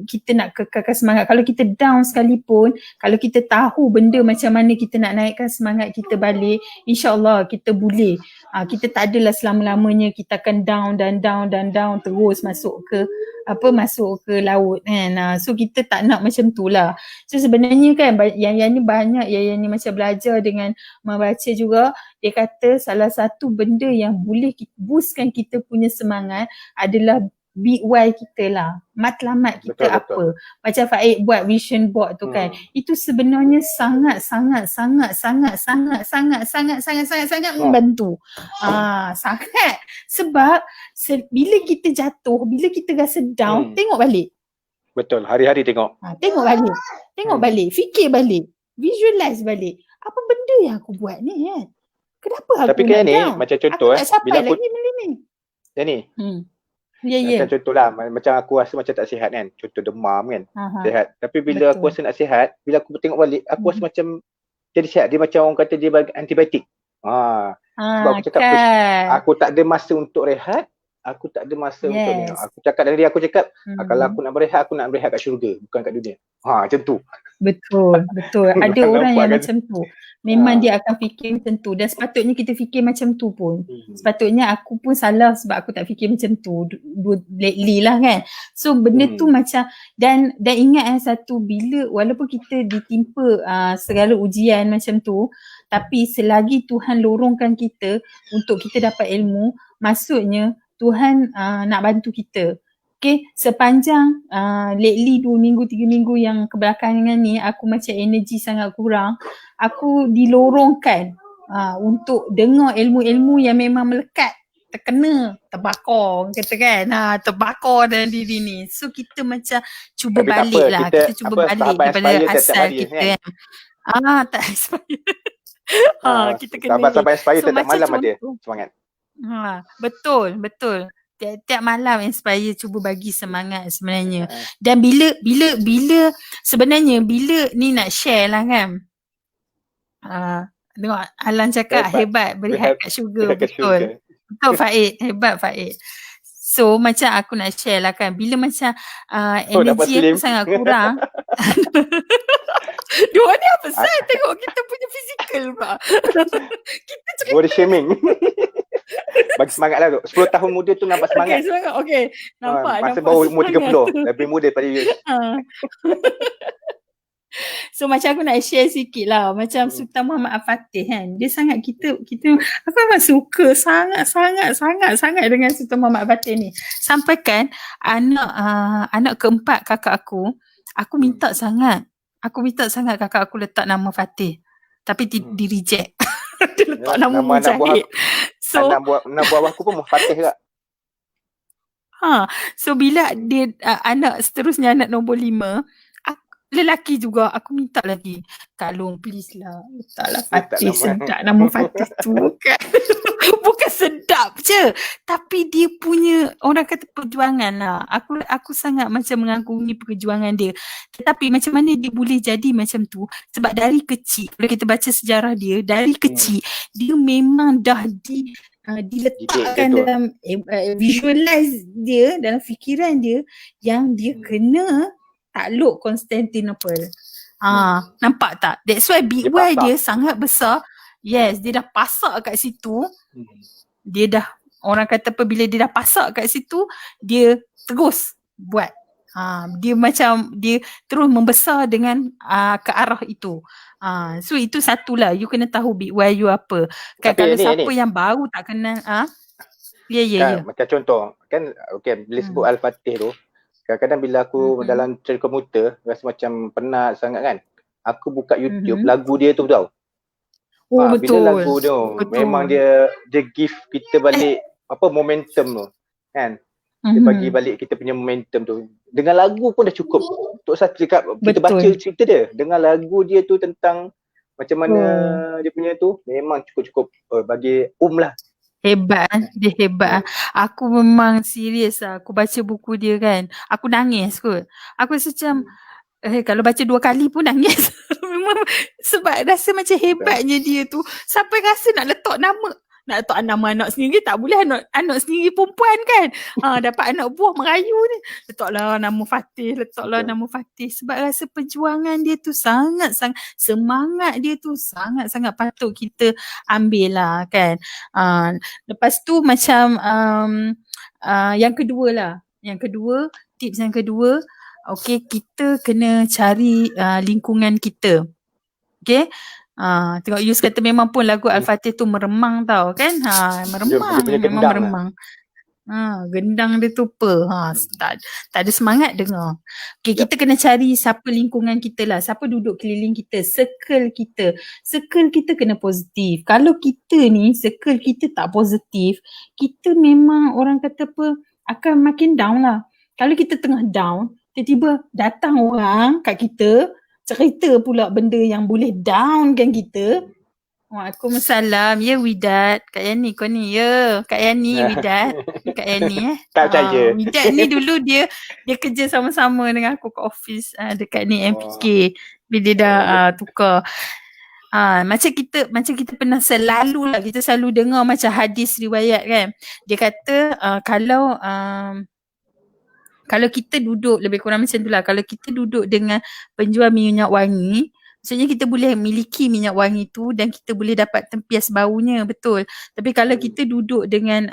Kita nak kekalkan semangat. Kalau kita down sekalipun, kalau kita tahu benda macam mana kita nak naikkan semangat kita balik, insyaAllah kita boleh. Kita tak adalah selama-lamanya kita akan down terus masuk ke laut kan. So kita tak nak macam tu lah. So sebenarnya kan yang ni banyak yang ni macam belajar dengan membaca juga. Dia kata salah satu benda yang boleh boostkan kita punya semangat adalah big why kita lah. Matlamat kita betul. Macam Faik buat vision board tu kan. Itu sebenarnya sangat membantu. Sangat. Sebab bila kita jatuh, bila kita rasa down, tengok balik. Betul, hari-hari tengok. Tengok balik, fikir balik, visualize balik. Apa benda yang aku buat ni kan? Kenapa aku tapi kan ni macam contoh bila aku lagi ni. Ni. Ya. Macam contohlah macam aku rasa macam tak sihat kan. Contoh demam kan. Sihat. Tapi bila aku rasa nak sihat, bila aku tengok balik, aku rasa macam jadi sihat. Dia macam orang kata dia bagi antibiotik. Sebab aku cakap aku tak ada masa untuk rehat. Aku tak ada masa untuk ni. Aku cakap dari dia, aku cakap kalau aku nak berehat kat syurga, bukan kat dunia. Macam tu. Betul. Ada orang yang macam tu. Memang dia akan fikir macam tu. Dan sepatutnya kita fikir macam tu pun. Sepatutnya aku pun salah sebab aku tak fikir macam tu. Lately lah kan. So benda tu macam, dan ingat satu, bila walaupun kita ditimpa segala ujian macam tu, tapi selagi Tuhan lorongkan kita untuk kita dapat ilmu, maksudnya Tuhan nak bantu kita. Okay, sepanjang lately 2 minggu, 3 minggu yang kebelakangan ni aku macam energi sangat kurang, aku dilorongkan untuk dengar ilmu-ilmu yang memang melekat, terkena, terbakar kata kan, terbakar dalam diri ni. So kita macam cuba balik lah, kita cuba balik daripada asal kita kan. Tak expire. Kita kena sahabat inspire tak malam ada semangat. Betul. Tiap malam inspire cuba bagi semangat sebenarnya. Dan bila sebenarnya bila ni nak share lah kan. Tengok Alan cakap hebat berehat kat syurga. Betul Faik, hebat Faik. So macam aku nak share lah kan, bila macam energi aku sangat kurang. Dua ni apa sah tengok kita punya fizikal pak. Kita cakap body shaming. Bagi semangat lah tu. 10 tahun muda tu nampak semangat. Okay. Nampak. Masa baru umur 30. Lebih muda daripada you. So macam aku nak share sikit lah. Macam Sultan Muhammad Al-Fatih kan. Dia sangat kita aku memang suka sangat dengan Sultan Muhammad Al-Fatih ni. Sampai kan anak keempat kakak aku minta sangat. Aku minta sangat kakak aku letak nama Fatih. Tapi di reject. Dia letak nama Mujahid. So anak buah aku pun Fatih juga. So bila dia anak seterusnya, anak nombor 5, lelaki juga. Aku minta lagi. Kak Long, please lah. Letaklah Letak Fatih, nama. sedap nama Fatih tu kan. Bukan sedap je. Tapi dia punya, orang kata perjuangan lah. Aku sangat macam mengagumi perjuangan dia. Tetapi macam mana dia boleh jadi macam tu? Sebab dari kecil, kalau kita baca sejarah dia, dari kecil, dia memang dah diletakkan betul. dalam visualize dia, dalam fikiran dia yang dia kena takluk Constantinople. Nampak tak? That's why big Dia Y pasang. dia sangat besar. Yes, dia dah pasak kat situ. Dia dah, orang kata apa, bila dia dah pasak kat situ, dia terus buat. Dia macam, dia terus membesar dengan ke arah itu. So itu satulah, you kena tahu big Y you apa. Kan Tapi kalau ni, siapa yang baru tak kenal, ya. Macam contoh, kan bila sebut Al-Fatih tu, kadang-kadang bila aku dalam train komuter, rasa macam penat sangat kan, aku buka YouTube, lagu dia tu tau. Betul. Bila lagu tu, memang dia give kita balik momentum tu, kan. Dia bagi balik kita punya momentum tu. Dengan lagu pun dah cukup. Tok Sat cakap, kita baca cerita dia. Dengan lagu dia tu tentang macam mana dia punya tu, memang cukup-cukup bagi lah. Hebat, dia hebat. Aku memang serius lah. Aku baca buku dia kan. Aku nangis kot. Aku rasa macam, kalau baca 2 kali pun nangis. Memang sebab rasa macam hebatnya dia tu. Sampai rasa nak letak nama anak sendiri, tak boleh, anak sendiri perempuan kan. Dapat anak buah Melayu ni, letaklah nama Fatih. Sebab rasa perjuangan dia tu sangat-sangat, semangat dia tu sangat-sangat patut kita ambil lah kan. Lepas tu macam yang kedua, tips yang kedua, okay, kita kena cari lingkungan kita. Okay. Tengok Yus kata memang pun lagu Al-Fatih tu meremang tau kan. Meremang, dia memang meremang. Gendang dia tu tak ada semangat dengar. Okay, kita kena cari siapa lingkungan kita lah, siapa duduk keliling kita, circle kita kena positif. Kalau kita ni circle kita tak positif, kita memang orang kata apa, akan makin down lah. Kalau kita tengah down, tiba-tiba datang orang kat kita cerita pula benda yang boleh downkan kita. Waalaikumsalam. Ya Widat. Kak Yani kau ni. Ya Kak Yani Widat. Kak Yani Tak percaya. Widat ni dulu dia kerja sama-sama dengan aku kat office dekat ni MPK. Bila dia dah tukar. Macam kita pernah kita selalu dengar macam hadis riwayat kan. Dia kata kalau kita duduk, lebih kurang macam tu lah, kalau kita duduk dengan penjual minyak wangi, maksudnya kita boleh miliki minyak wangi tu dan kita boleh dapat tempias baunya, betul. Tapi kalau kita duduk dengan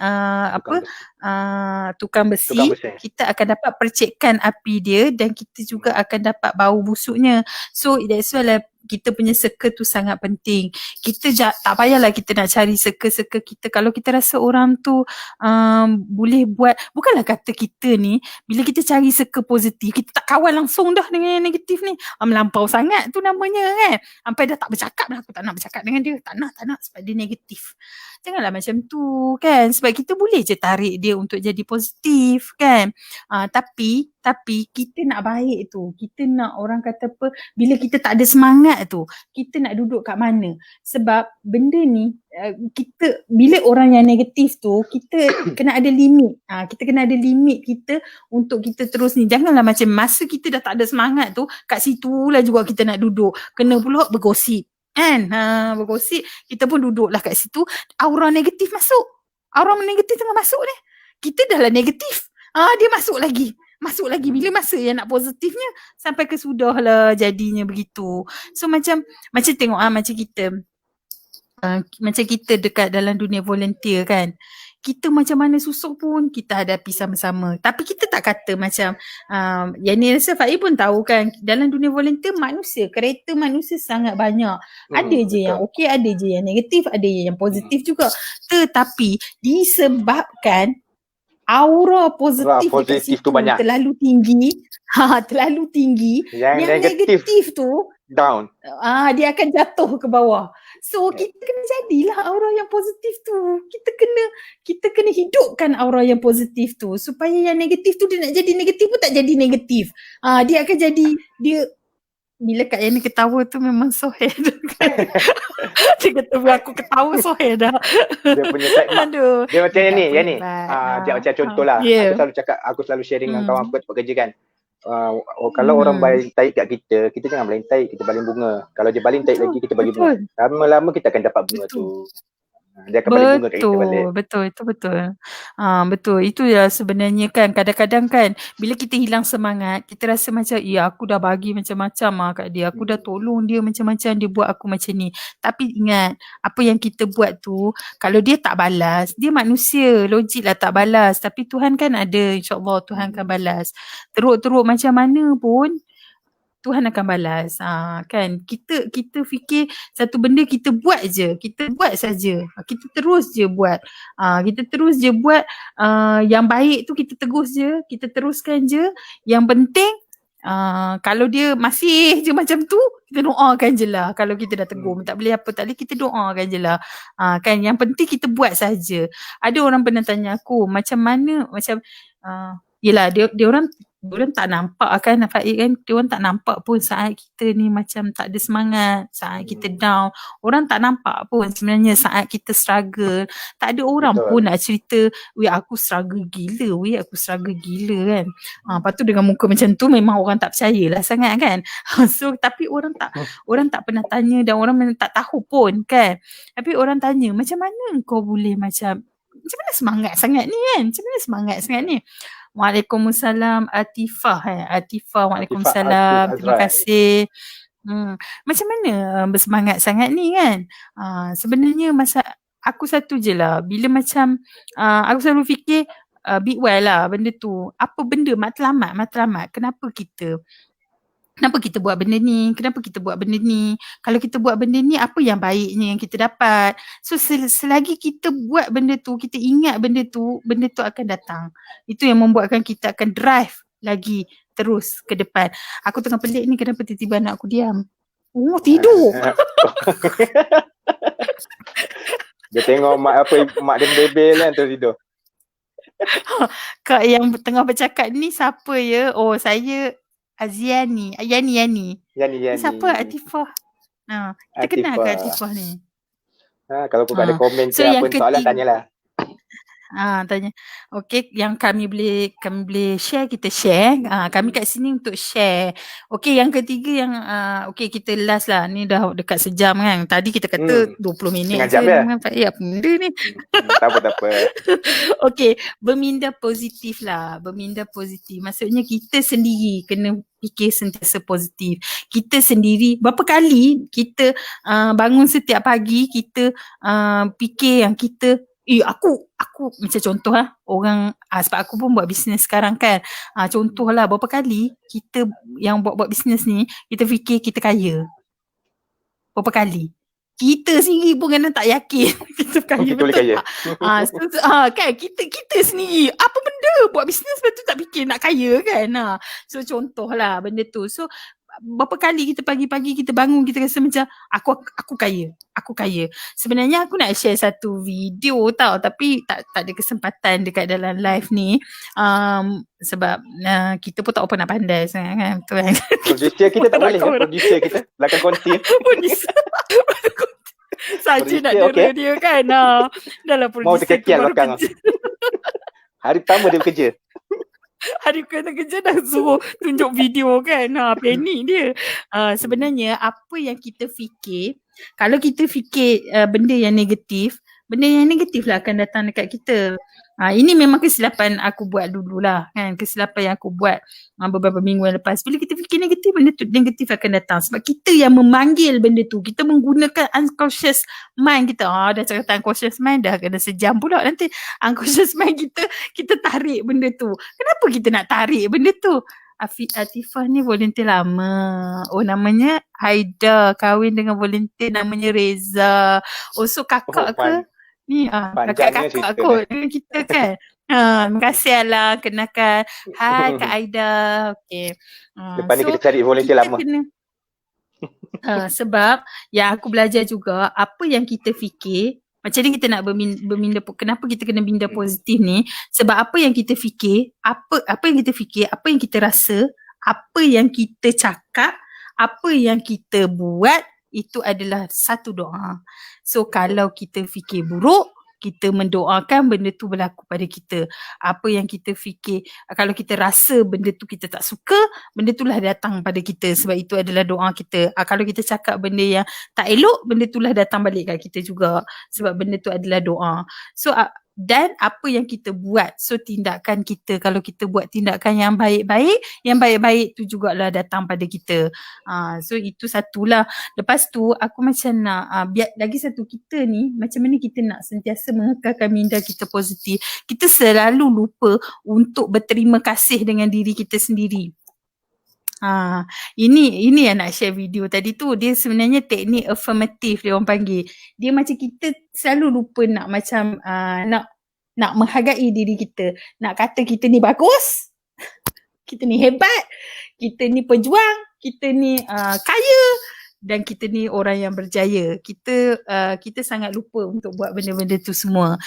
tukang besi, kita akan dapat percikkan api dia dan kita juga akan dapat bau busuknya. So that's why lah kita punya circle tu sangat penting. Kita tak payahlah kita nak cari circle-circle kita. Kalau kita rasa orang tu boleh buat, bukanlah kata kita ni, bila kita cari circle positif, kita tak kawan langsung dah dengan yang negatif ni. Melampau sangat tu namanya kan. Sampai dah tak bercakap dah. Aku tak nak bercakap dengan dia. Tak nak sebab dia negatif. Janganlah macam tu kan. Sebab kita boleh je tarik dia untuk jadi positif kan. Tapi kita nak baik tu. Kita nak, orang kata apa, bila kita tak ada semangat tu, kita nak duduk kat mana? Sebab benda ni, kita, bila orang yang negatif tu, kita kena ada limit. Kita kena ada limit kita untuk kita terus ni. Janganlah macam masa kita dah tak ada semangat tu, kat situ lah juga kita nak duduk. Kena pula bergosip. Kan? Bergosip, kita pun duduklah kat situ, aura negatif masuk. Aura negatif tengah masuk ni. Kita dah lah negatif. Dia masuk lagi. Bila masa yang nak positifnya, sampai ke sudah lah jadinya begitu. So macam tengok macam kita dekat dalam dunia volunteer kan. Kita macam mana susah pun kita hadapi sama-sama. Tapi kita tak kata macam yang ni rasa Faiz pun tahu kan, dalam dunia volunteer kereta manusia sangat banyak. Ada je yang okey, ada je yang negatif, ada yang positif juga. Tetapi disebabkan aura positif dekat situ terlalu tinggi, yang negatif tu down. Dia akan jatuh ke bawah. So kita kena jadilah aura yang positif tu. Kita kena hidupkan aura yang positif tu supaya yang negatif tu dia nak jadi negatif pun tak jadi negatif. Dia akan jadi, dia Bila Kak Yani ketawa tu memang Sohail kan. Dia kata bila aku ketawa Sohail dah. Dia punya trademark. Aduh. Dia macam Tak ni, apa yang ni. hebat. Dia macam contoh lah. Ya. Aku selalu sharing dengan kawan aku kat tempat kerja kan. Kalau orang Hmm. baling tahi kat kita, kita jangan baling tahi, kita baling bunga. Kalau dia baling tahi lagi, kita bagi bunga. Betul. Lama-lama kita akan dapat bunga tu. Dia akan baling bunga kat kita balik. Betul, itu betul. Betul. Itu ya sebenarnya kan kadang-kadang kan bila kita hilang semangat, kita rasa macam aku dah bagi macam-macam kat dia. Aku dah tolong dia macam-macam, dia buat aku macam ni. Tapi ingat, apa yang kita buat tu, kalau dia tak balas, dia manusia, logik lah tak balas. Tapi Tuhan kan ada, insyaAllah Tuhan akan balas. Teruk-teruk macam mana pun, Tuhan akan balas. Kan kita fikir satu benda kita buat je, kita buat saja. Kita terus je buat. Kita terus je buat yang baik tu kita teruskan je. Yang penting kalau dia masih je macam tu, kita doakan je lah. Kalau kita dah tegur, tak boleh apa, tak boleh, kita doakan je lah. Kan yang penting kita buat saja. Ada orang pernah tanya aku, macam mana, macam yelah dia orang tak nampak kan Faik kan, dia orang tak nampak pun saat kita ni macam tak ada semangat, saat kita down, orang tak nampak pun sebenarnya saat kita struggle. Tak ada orang pun nak cerita, aku struggle gila kan. Lepas tu dengan muka macam tu memang orang tak percayalah sangat kan. So tapi orang tak pernah tanya dan orang memang tak tahu pun kan. Tapi orang tanya, macam mana kau boleh macam mana semangat sangat ni kan? Macam mana semangat sangat ni? Waalaikumsalam Atifah. Waalaikumsalam. Terima kasih. Macam mana bersemangat sangat ni kan? Sebenarnya aku satu je lah. Bila macam aku selalu fikir big well lah benda tu. Apa benda matlamat. Kenapa kita buat benda ni? Kalau kita buat benda ni, apa yang baiknya yang kita dapat? So selagi kita buat benda tu, kita ingat benda tu akan datang. Itu yang membuatkan kita akan drive lagi terus ke depan. Aku tengah pelik ni, kenapa tiba-tiba anak aku diam? Tidur. Dia tengok mak dia bebel kan, terus tidur. Kak yang tengah bercakap ni siapa ya? Oh, saya Yani. Siapa Atifah? Kita kenal ke Atifah ni? Kalau kau ada komen ke apa soalan, tanyalah. Tanya. Okey, yang kami boleh share, kita share. Kami kat sini untuk share. Okey, yang ketiga yang kita last lah. Ni dah dekat sejam kan. Tadi kita kata 20 minit je. Apa benda ni? Tak apa. Okey, berminda positif lah. Maksudnya kita sendiri kena fikir sentiasa positif. Kita sendiri, berapa kali kita bangun setiap pagi, kita fikir yang kita aku macam contoh orang sebab aku pun buat bisnes sekarang kan. Contohlah berapa kali kita yang buat bisnes ni, kita fikir kita kaya. Berapa kali? Kita sendiri pun kadang tak yakin kita kaya, betul tak? Kan kita sendiri apa benda buat bisnes lepas tu tak fikir nak kaya kan. So contohlah benda tu. So berapa kali kita pagi-pagi kita bangun, kita rasa macam aku kaya. Sebenarnya aku nak share satu video tau, tapi tak ada kesempatan dekat dalam live ni. Sebab kita pun tak pernah pandai sangat kan. Betul kan? Producer kita tak boleh kan, producer kita belakang konti. Saja nak dera dia kan. Dalam producer mau terkekial belakang. Hari pertama dia bekerja. Hari kerja dah suruh tunjuk video kan. Panik dia. Sebenarnya apa yang kita fikir, kalau kita fikir benda yang negatif lah akan datang dekat kita. Ini memang kesilapan aku buat dululah kan. Kesilapan yang aku buat beberapa minggu yang lepas. Bila kita fikir negatif, benda tu negatif akan datang. Sebab kita yang memanggil benda tu. Kita menggunakan unconscious mind kita. Dah cakap unconscious mind dah kena sejam pula nanti. Unconscious mind kita tarik benda tu. Kenapa kita nak tarik benda tu? Atifah ni volunteer lama. Namanya Haida, kahwin dengan volunteer namanya Reza. So kakak ke? Ni kakak aku dengan kita kan. Terima kasih Alah kenalkan. Hai Kak Aida. Okay. Lepas ni kita cari volunteer lama. Sebab yang aku belajar juga, apa yang kita fikir, macam ni kita nak berminda, kenapa kita kena minda positif ni? Sebab apa yang kita fikir, apa yang kita rasa, apa yang kita cakap, apa yang kita buat itu adalah satu doa. So kalau kita fikir buruk, kita mendoakan benda tu berlaku pada kita. Apa yang kita fikir, kalau kita rasa benda tu kita tak suka, benda tu lah datang pada kita sebab itu adalah doa kita. Kalau kita cakap benda yang tak elok, benda tu lah datang balik kat kita juga sebab benda tu adalah doa. So dan apa yang kita buat, so tindakan kita, kalau kita buat tindakan yang baik-baik tu jugalah datang pada kita. So itu satulah. Lepas tu aku macam nak biar lagi satu, kita ni macam mana kita nak sentiasa mengekalkan minda kita positif. Kita selalu lupa untuk berterima kasih dengan diri kita sendiri. Ini yang nak share video tadi tu, dia sebenarnya teknik affirmative dia orang panggil. Dia macam kita selalu lupa nak macam nak menghargai diri kita, nak kata kita ni bagus, kita ni hebat, kita ni pejuang, kita ni kaya dan kita ni orang yang berjaya. Kita sangat lupa untuk buat benda-benda tu semua.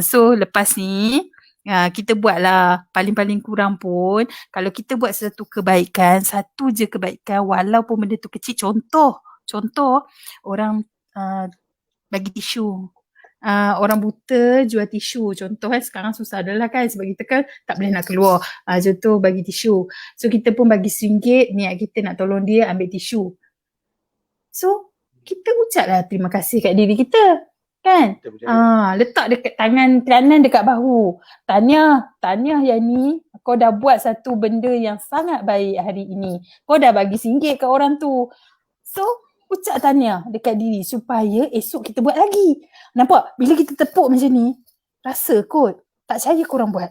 So lepas ni kita buatlah paling-paling kurang pun kalau kita buat satu kebaikan, satu je kebaikan walaupun benda tu kecil. Contoh orang bagi tisu, orang buta jual tisu, contoh kan. Sekarang susah dah lah kan sebab kita kan tak boleh nak keluar. Contoh bagi tisu, so kita pun bagi RM1, niat kita nak tolong dia ambil tisu. So kita ucaplah terima kasih kat diri kita kan. Letak dekat tangan kanan dekat bahu. Tahniah Yani, kau dah buat satu benda yang sangat baik hari ini. Kau dah bagi RM1 kat orang tu. So ucap tahniah dekat diri supaya esok kita buat lagi. Nampak? Bila kita tepuk macam ni, rasa kot. Tak percaya korang buat.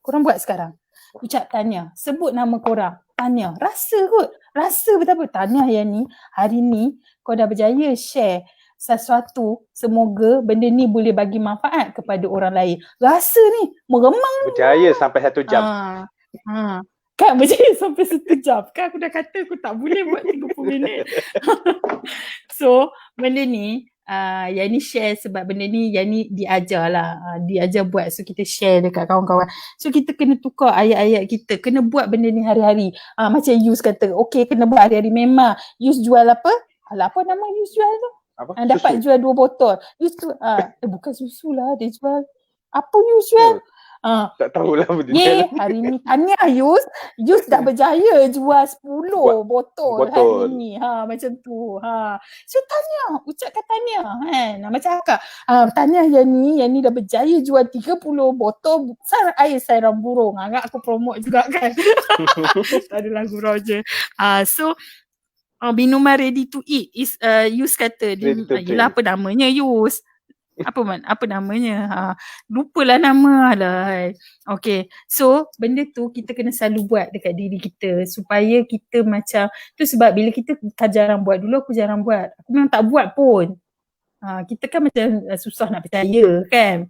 Korang buat sekarang. Ucap tahniah. Sebut nama korang. Tahniah. Rasa kot. Rasa betapa tahniah Yani, hari ni kau dah berjaya share sesuatu, semoga benda ni boleh bagi manfaat kepada orang lain. Rasa ni meremang. Berjaya sampai 1 jam. Kan berjaya sampai 1 jam. Kan aku dah kata aku tak boleh buat 30 minit. So benda ni yang ni share sebab benda ni yang ni diajar lah. Diajar buat, so kita share dekat kawan-kawan. So kita kena tukar ayat-ayat kita, kena buat benda ni hari-hari. Macam Yus kata, okay kena buat hari-hari. Memang Yus jual apa? Apa nama Yus jual tu? Dapat jual 2 botol. Yus tu, bukan susu lah dia jual. Apa Yus jual? Tak tahulah benda ni. Hari ni tahniah Yus. Yus dah berjaya jual 10 botol hari ni. Macam tu. So tahniah, ucapkan tahniah kan. Macam akak. Tahniah yang ni dah berjaya jual 30 botol air sairan burung. Agak aku promote juga kan. Tak adalah gurau je. So minuman ready to eat is Yus kata dia, yelah apa namanya Yus? Apa namanya? Lupalah nama lah. Okay. So benda tu kita kena selalu buat dekat diri kita supaya kita macam tu, sebab bila kita jarang buat, dulu aku jarang buat. Aku memang tak buat pun. Kita kan macam susah nak percaya kan.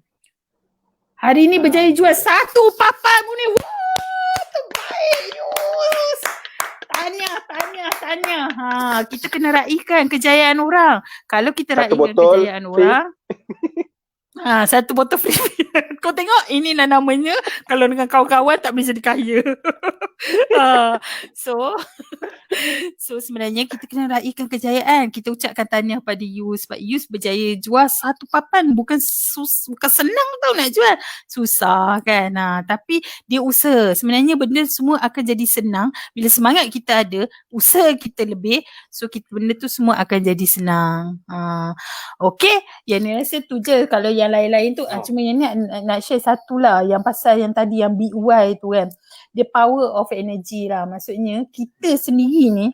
Hari ni berjaya jual 1 papan ni. Wah, terbaik Yus. Tahniah. Kita kena raikan kejayaan orang. Kalau kita raikan kejayaan orang, 1 botol free. Kau tengok, inilah namanya kalau dengan kawan-kawan tak boleh jadi kaya. So sebenarnya kita kena raikan kejayaan. Kita ucapkan tahniah pada Yus sebab Yus berjaya jual 1 papan. Bukan senang tau nak jual. Susah kan. Tapi dia usaha. Sebenarnya benda semua akan jadi senang bila semangat kita ada, usaha kita lebih. So benda tu semua akan jadi senang. Okay. Yang ni rasa tu je. Kalau yang lain-lain tu cuma yang ni nak share satu lah. Yang pasal yang tadi yang BY tu kan. The power of energy lah. Maksudnya kita sendiri ni,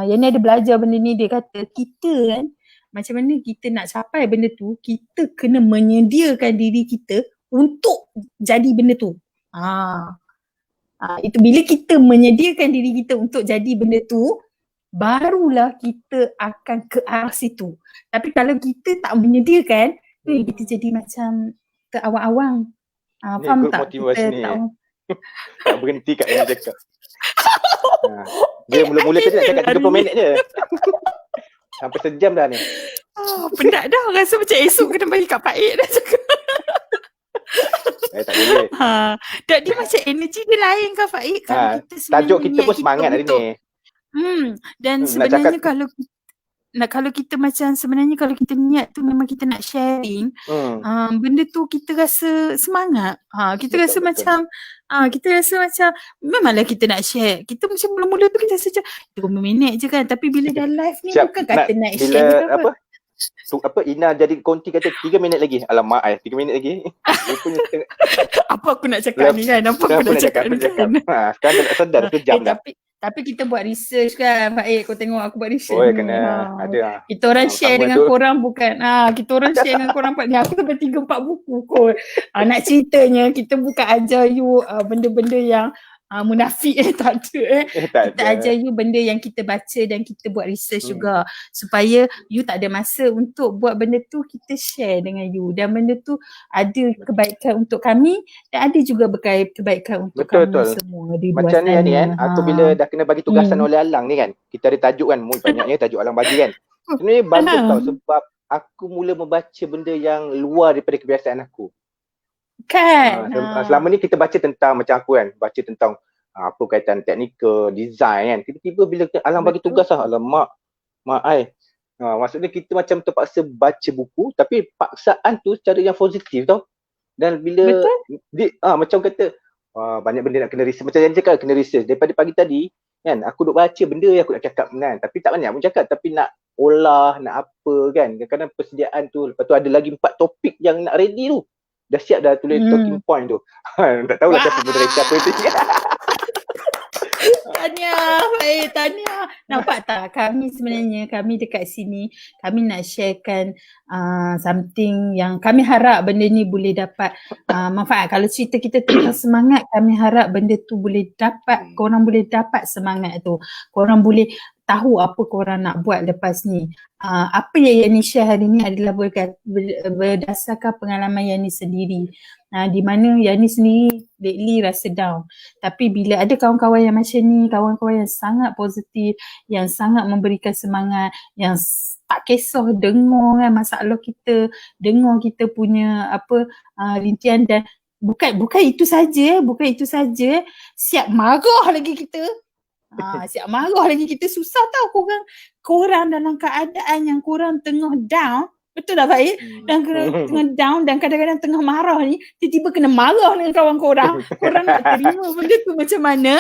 yang ni ada belajar benda ni, dia kata kita kan, macam mana kita nak capai benda tu, kita kena menyediakan diri kita untuk jadi benda tu. Itu bila kita menyediakan diri kita untuk jadi benda tu, barulah kita akan ke arah situ. Tapi kalau kita tak menyediakan, kita jadi macam terawang-awang. Faham tak? Motivasi ni. Tak berhenti kat yang dia cakap. Dia mula-mula tadi nak cakap 30 minit je. Sampai sejam dah ni. Penat dah. Rasa macam esok kena bagi kat Pak Ek dah cakap. Tak boleh. Dia macam energi dia lain kan Pak Ek. Tajuk kita pun semangat hari ni. Dan Nak cakap, sebenarnya kalau kita macam sebenarnya kalau kita niat tu memang kita nak sharing, benda tu kita rasa semangat. Kita betul, rasa betul. macam kita rasa macam memanglah kita nak share. Kita macam mula-mula tu kita rasa macam 5 minit je kan, tapi bila dah live ni Siap, bukan kata nak bila share kita apa. Ina jadi konti kata 3 minit lagi. Alamak, 3 minit lagi. Dia punya setengah. Apa aku nak cakap ni kan? Apa aku nak cakap ni kan? Sekarang dah nak sedar, sejam dah. Tapi kita buat research kan, Faik. Kau tengok aku buat research Oh, ni. kena ada. Kita orang share dengan korang bukan. Kita orang share dengan korang ni. Aku sampai 3-4 buku kot. Nak ceritanya kita bukan ajar you benda-benda yang munafik tak ada kita ajar you benda yang kita baca dan kita buat research juga supaya you tak ada masa untuk buat benda tu, kita share dengan you dan benda tu ada kebaikan untuk kami dan ada juga kebaikan untuk kamu semua di luar sana. Macam ni kan, aku bila dah kena bagi tugasan oleh Alang ni kan, kita ada tajuk kan, banyaknya tajuk Alang bagi kan. Sebenarnya bagus tau sebab aku mula membaca benda yang luar daripada kebiasaan aku. Kan. Selama ni kita baca tentang macam aku kan, baca tentang apa kaitan teknikal, design kan. Tiba-tiba bila Alang bagi tugas alamak, mak ai. Maksudnya kita macam terpaksa baca buku tapi paksaan tu cara yang positif tau. Dan bila macam kata banyak benda nak kena research, macam yang cakap kena research daripada pagi tadi kan, aku duk baca benda yang aku nak cakap kan, tapi tak banyak pun cakap, tapi nak olah, nak apa kan. Kadang-kadang persediaan tu, lepas tu ada lagi 4 topik yang nak ready tu. Dah siap dah tulis talking point tu. Tak tahulah siapa moderator apa itu. Tanya. Nampak tak? Kami sebenarnya, kami dekat sini, kami nak sharekan something yang kami harap benda ni boleh dapat manfaat. Kalau cerita kita tentang semangat, kami harap benda tu boleh dapat, korang boleh dapat semangat tu. Korang boleh tahu apa korang nak buat lepas ni. Apa yang Yani share hari ni adalah berdasarkan pengalaman Yani sendiri. Di mana Yani sendiri lately rasa down. Tapi bila ada kawan-kawan yang macam ni, kawan-kawan yang sangat positif, yang sangat memberikan semangat, yang tak kisah dengar kan masalah kita, dengar kita punya rintihan dan bukan itu saja, siap marah lagi kita. Siap marah lagi kita, susah tau korang dalam keadaan yang korang tengah down. Betul tak Faik? Dan tengah down dan kadang-kadang tengah marah ni, tiba-tiba kena marah dengan kawan korang. Korang nak terima benda tu macam mana?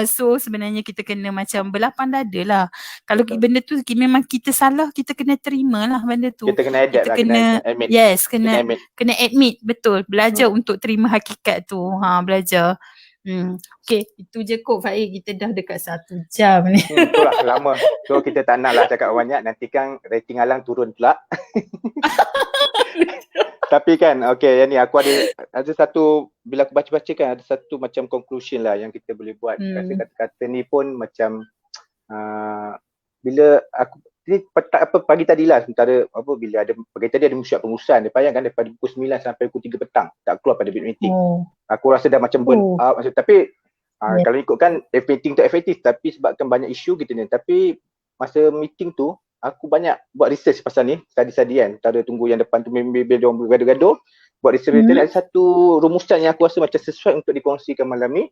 So sebenarnya kita kena macam berlapang dada lah. Kalau benda tu memang kita salah, kita kena terima lah benda tu. Kita kena adapt lah, kena admit. Yes, kena admit, betul. Belajar untuk terima hakikat tu. Belajar. Okay, itu je kot Faik, kita dah dekat 1 jam ni. Itulah lama. So kita tak nak lah cakap banyak, nanti kan rating Alang turun pula. Tapi kan, okay, yang ni aku ada satu, bila aku baca-baca kan, ada satu macam conclusion lah yang kita boleh buat. Rasa kata-kata ni pun macam bila aku ni pagi tadi lah, sementara bila ada pagi tadi ada mesyuarat pengurusan, dia bayangkan daripada pukul 9 sampai pukul 3 petang tak keluar pada meeting. Aku rasa dah macam burn out. Tapi kalau ikutkan meeting tu efektif, tapi sebabkan banyak isu kita ni. Tapi masa meeting tu aku banyak buat research pasal ni, study kan. Antara tunggu yang depan tu maybe dia orang bergaduh-gaduh, buat research. Ada satu rumusan yang aku rasa macam sesuai untuk dikongsikan malam ni.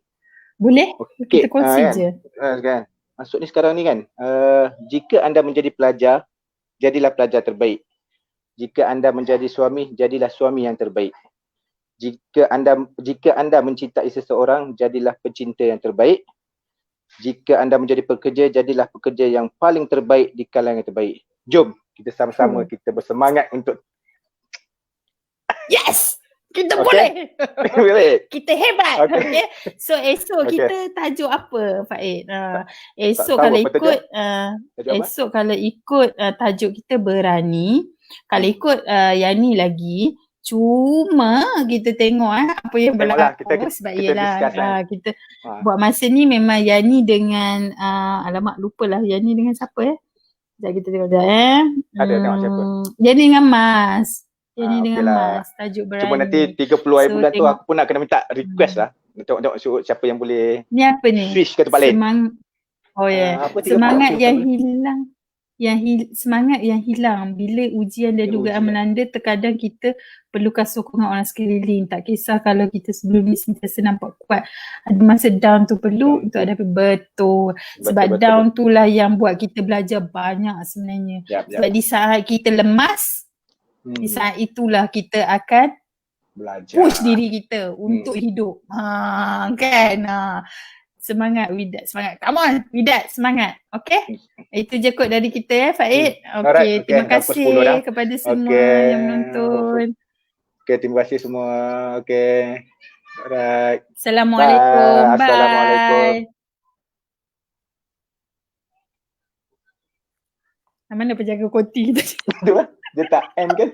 Boleh? Kita kongsi je. Kan. Maksud ni sekarang ni kan, jika anda menjadi pelajar, jadilah pelajar terbaik. Jika anda menjadi suami, jadilah suami yang terbaik. Jika anda mencintai seseorang, jadilah pencinta yang terbaik. Jika anda menjadi pekerja, jadilah pekerja yang paling terbaik di kalangan yang terbaik. Jom kita sama-sama kita bersemangat untuk yes! Kita boleh. Kita hebat. Okay. So esok kita tajuk apa Faik? Esok kalau ikut tajuk kita berani. Kalau ikut yang ni lagi, cuma kita tengok apa yang berlaku sebab kita buat masa ni memang Yani dengan alamak lupalah Yani dengan siapa Sekejap kita tengok Ada tengok siapa. Yani dengan Mas. Ini dengan Mas, tajuk berani. Cuma nanti 30 hari bulan tu aku pun nak kena minta request lah. Tengok siapa yang boleh ni apa ni? Switch ke tempat lain. Semangat yang hilang. semangat yang hilang bila ujian dan Bila dugaan ujian. melanda. Terkadang kita perlukan sokongan orang sekeliling. Tak kisah kalau kita sebelum ni sentiasa nampak kuat, ada masa down tu perlu untuk hadapi. Betul. Sebab Betul. down tu lah yang buat kita belajar banyak sebenarnya. Yap. Sebab di saat kita lemas, di saat itulah kita akan Belajar. push diri kita untuk hidup. Kan? Semangat Widat, semangat. Come on Widat, semangat. Okay? Itu je kot dari kita ya Faid. Alright, Okay, terima dah pukul 10 dah. kasih kepada semua yang menonton. Okay, terima kasih semua. Okay. Alright. Assalamualaikum. Bye. Assalamualaikum. Mana penjaga koti kita? Dia tak end kan?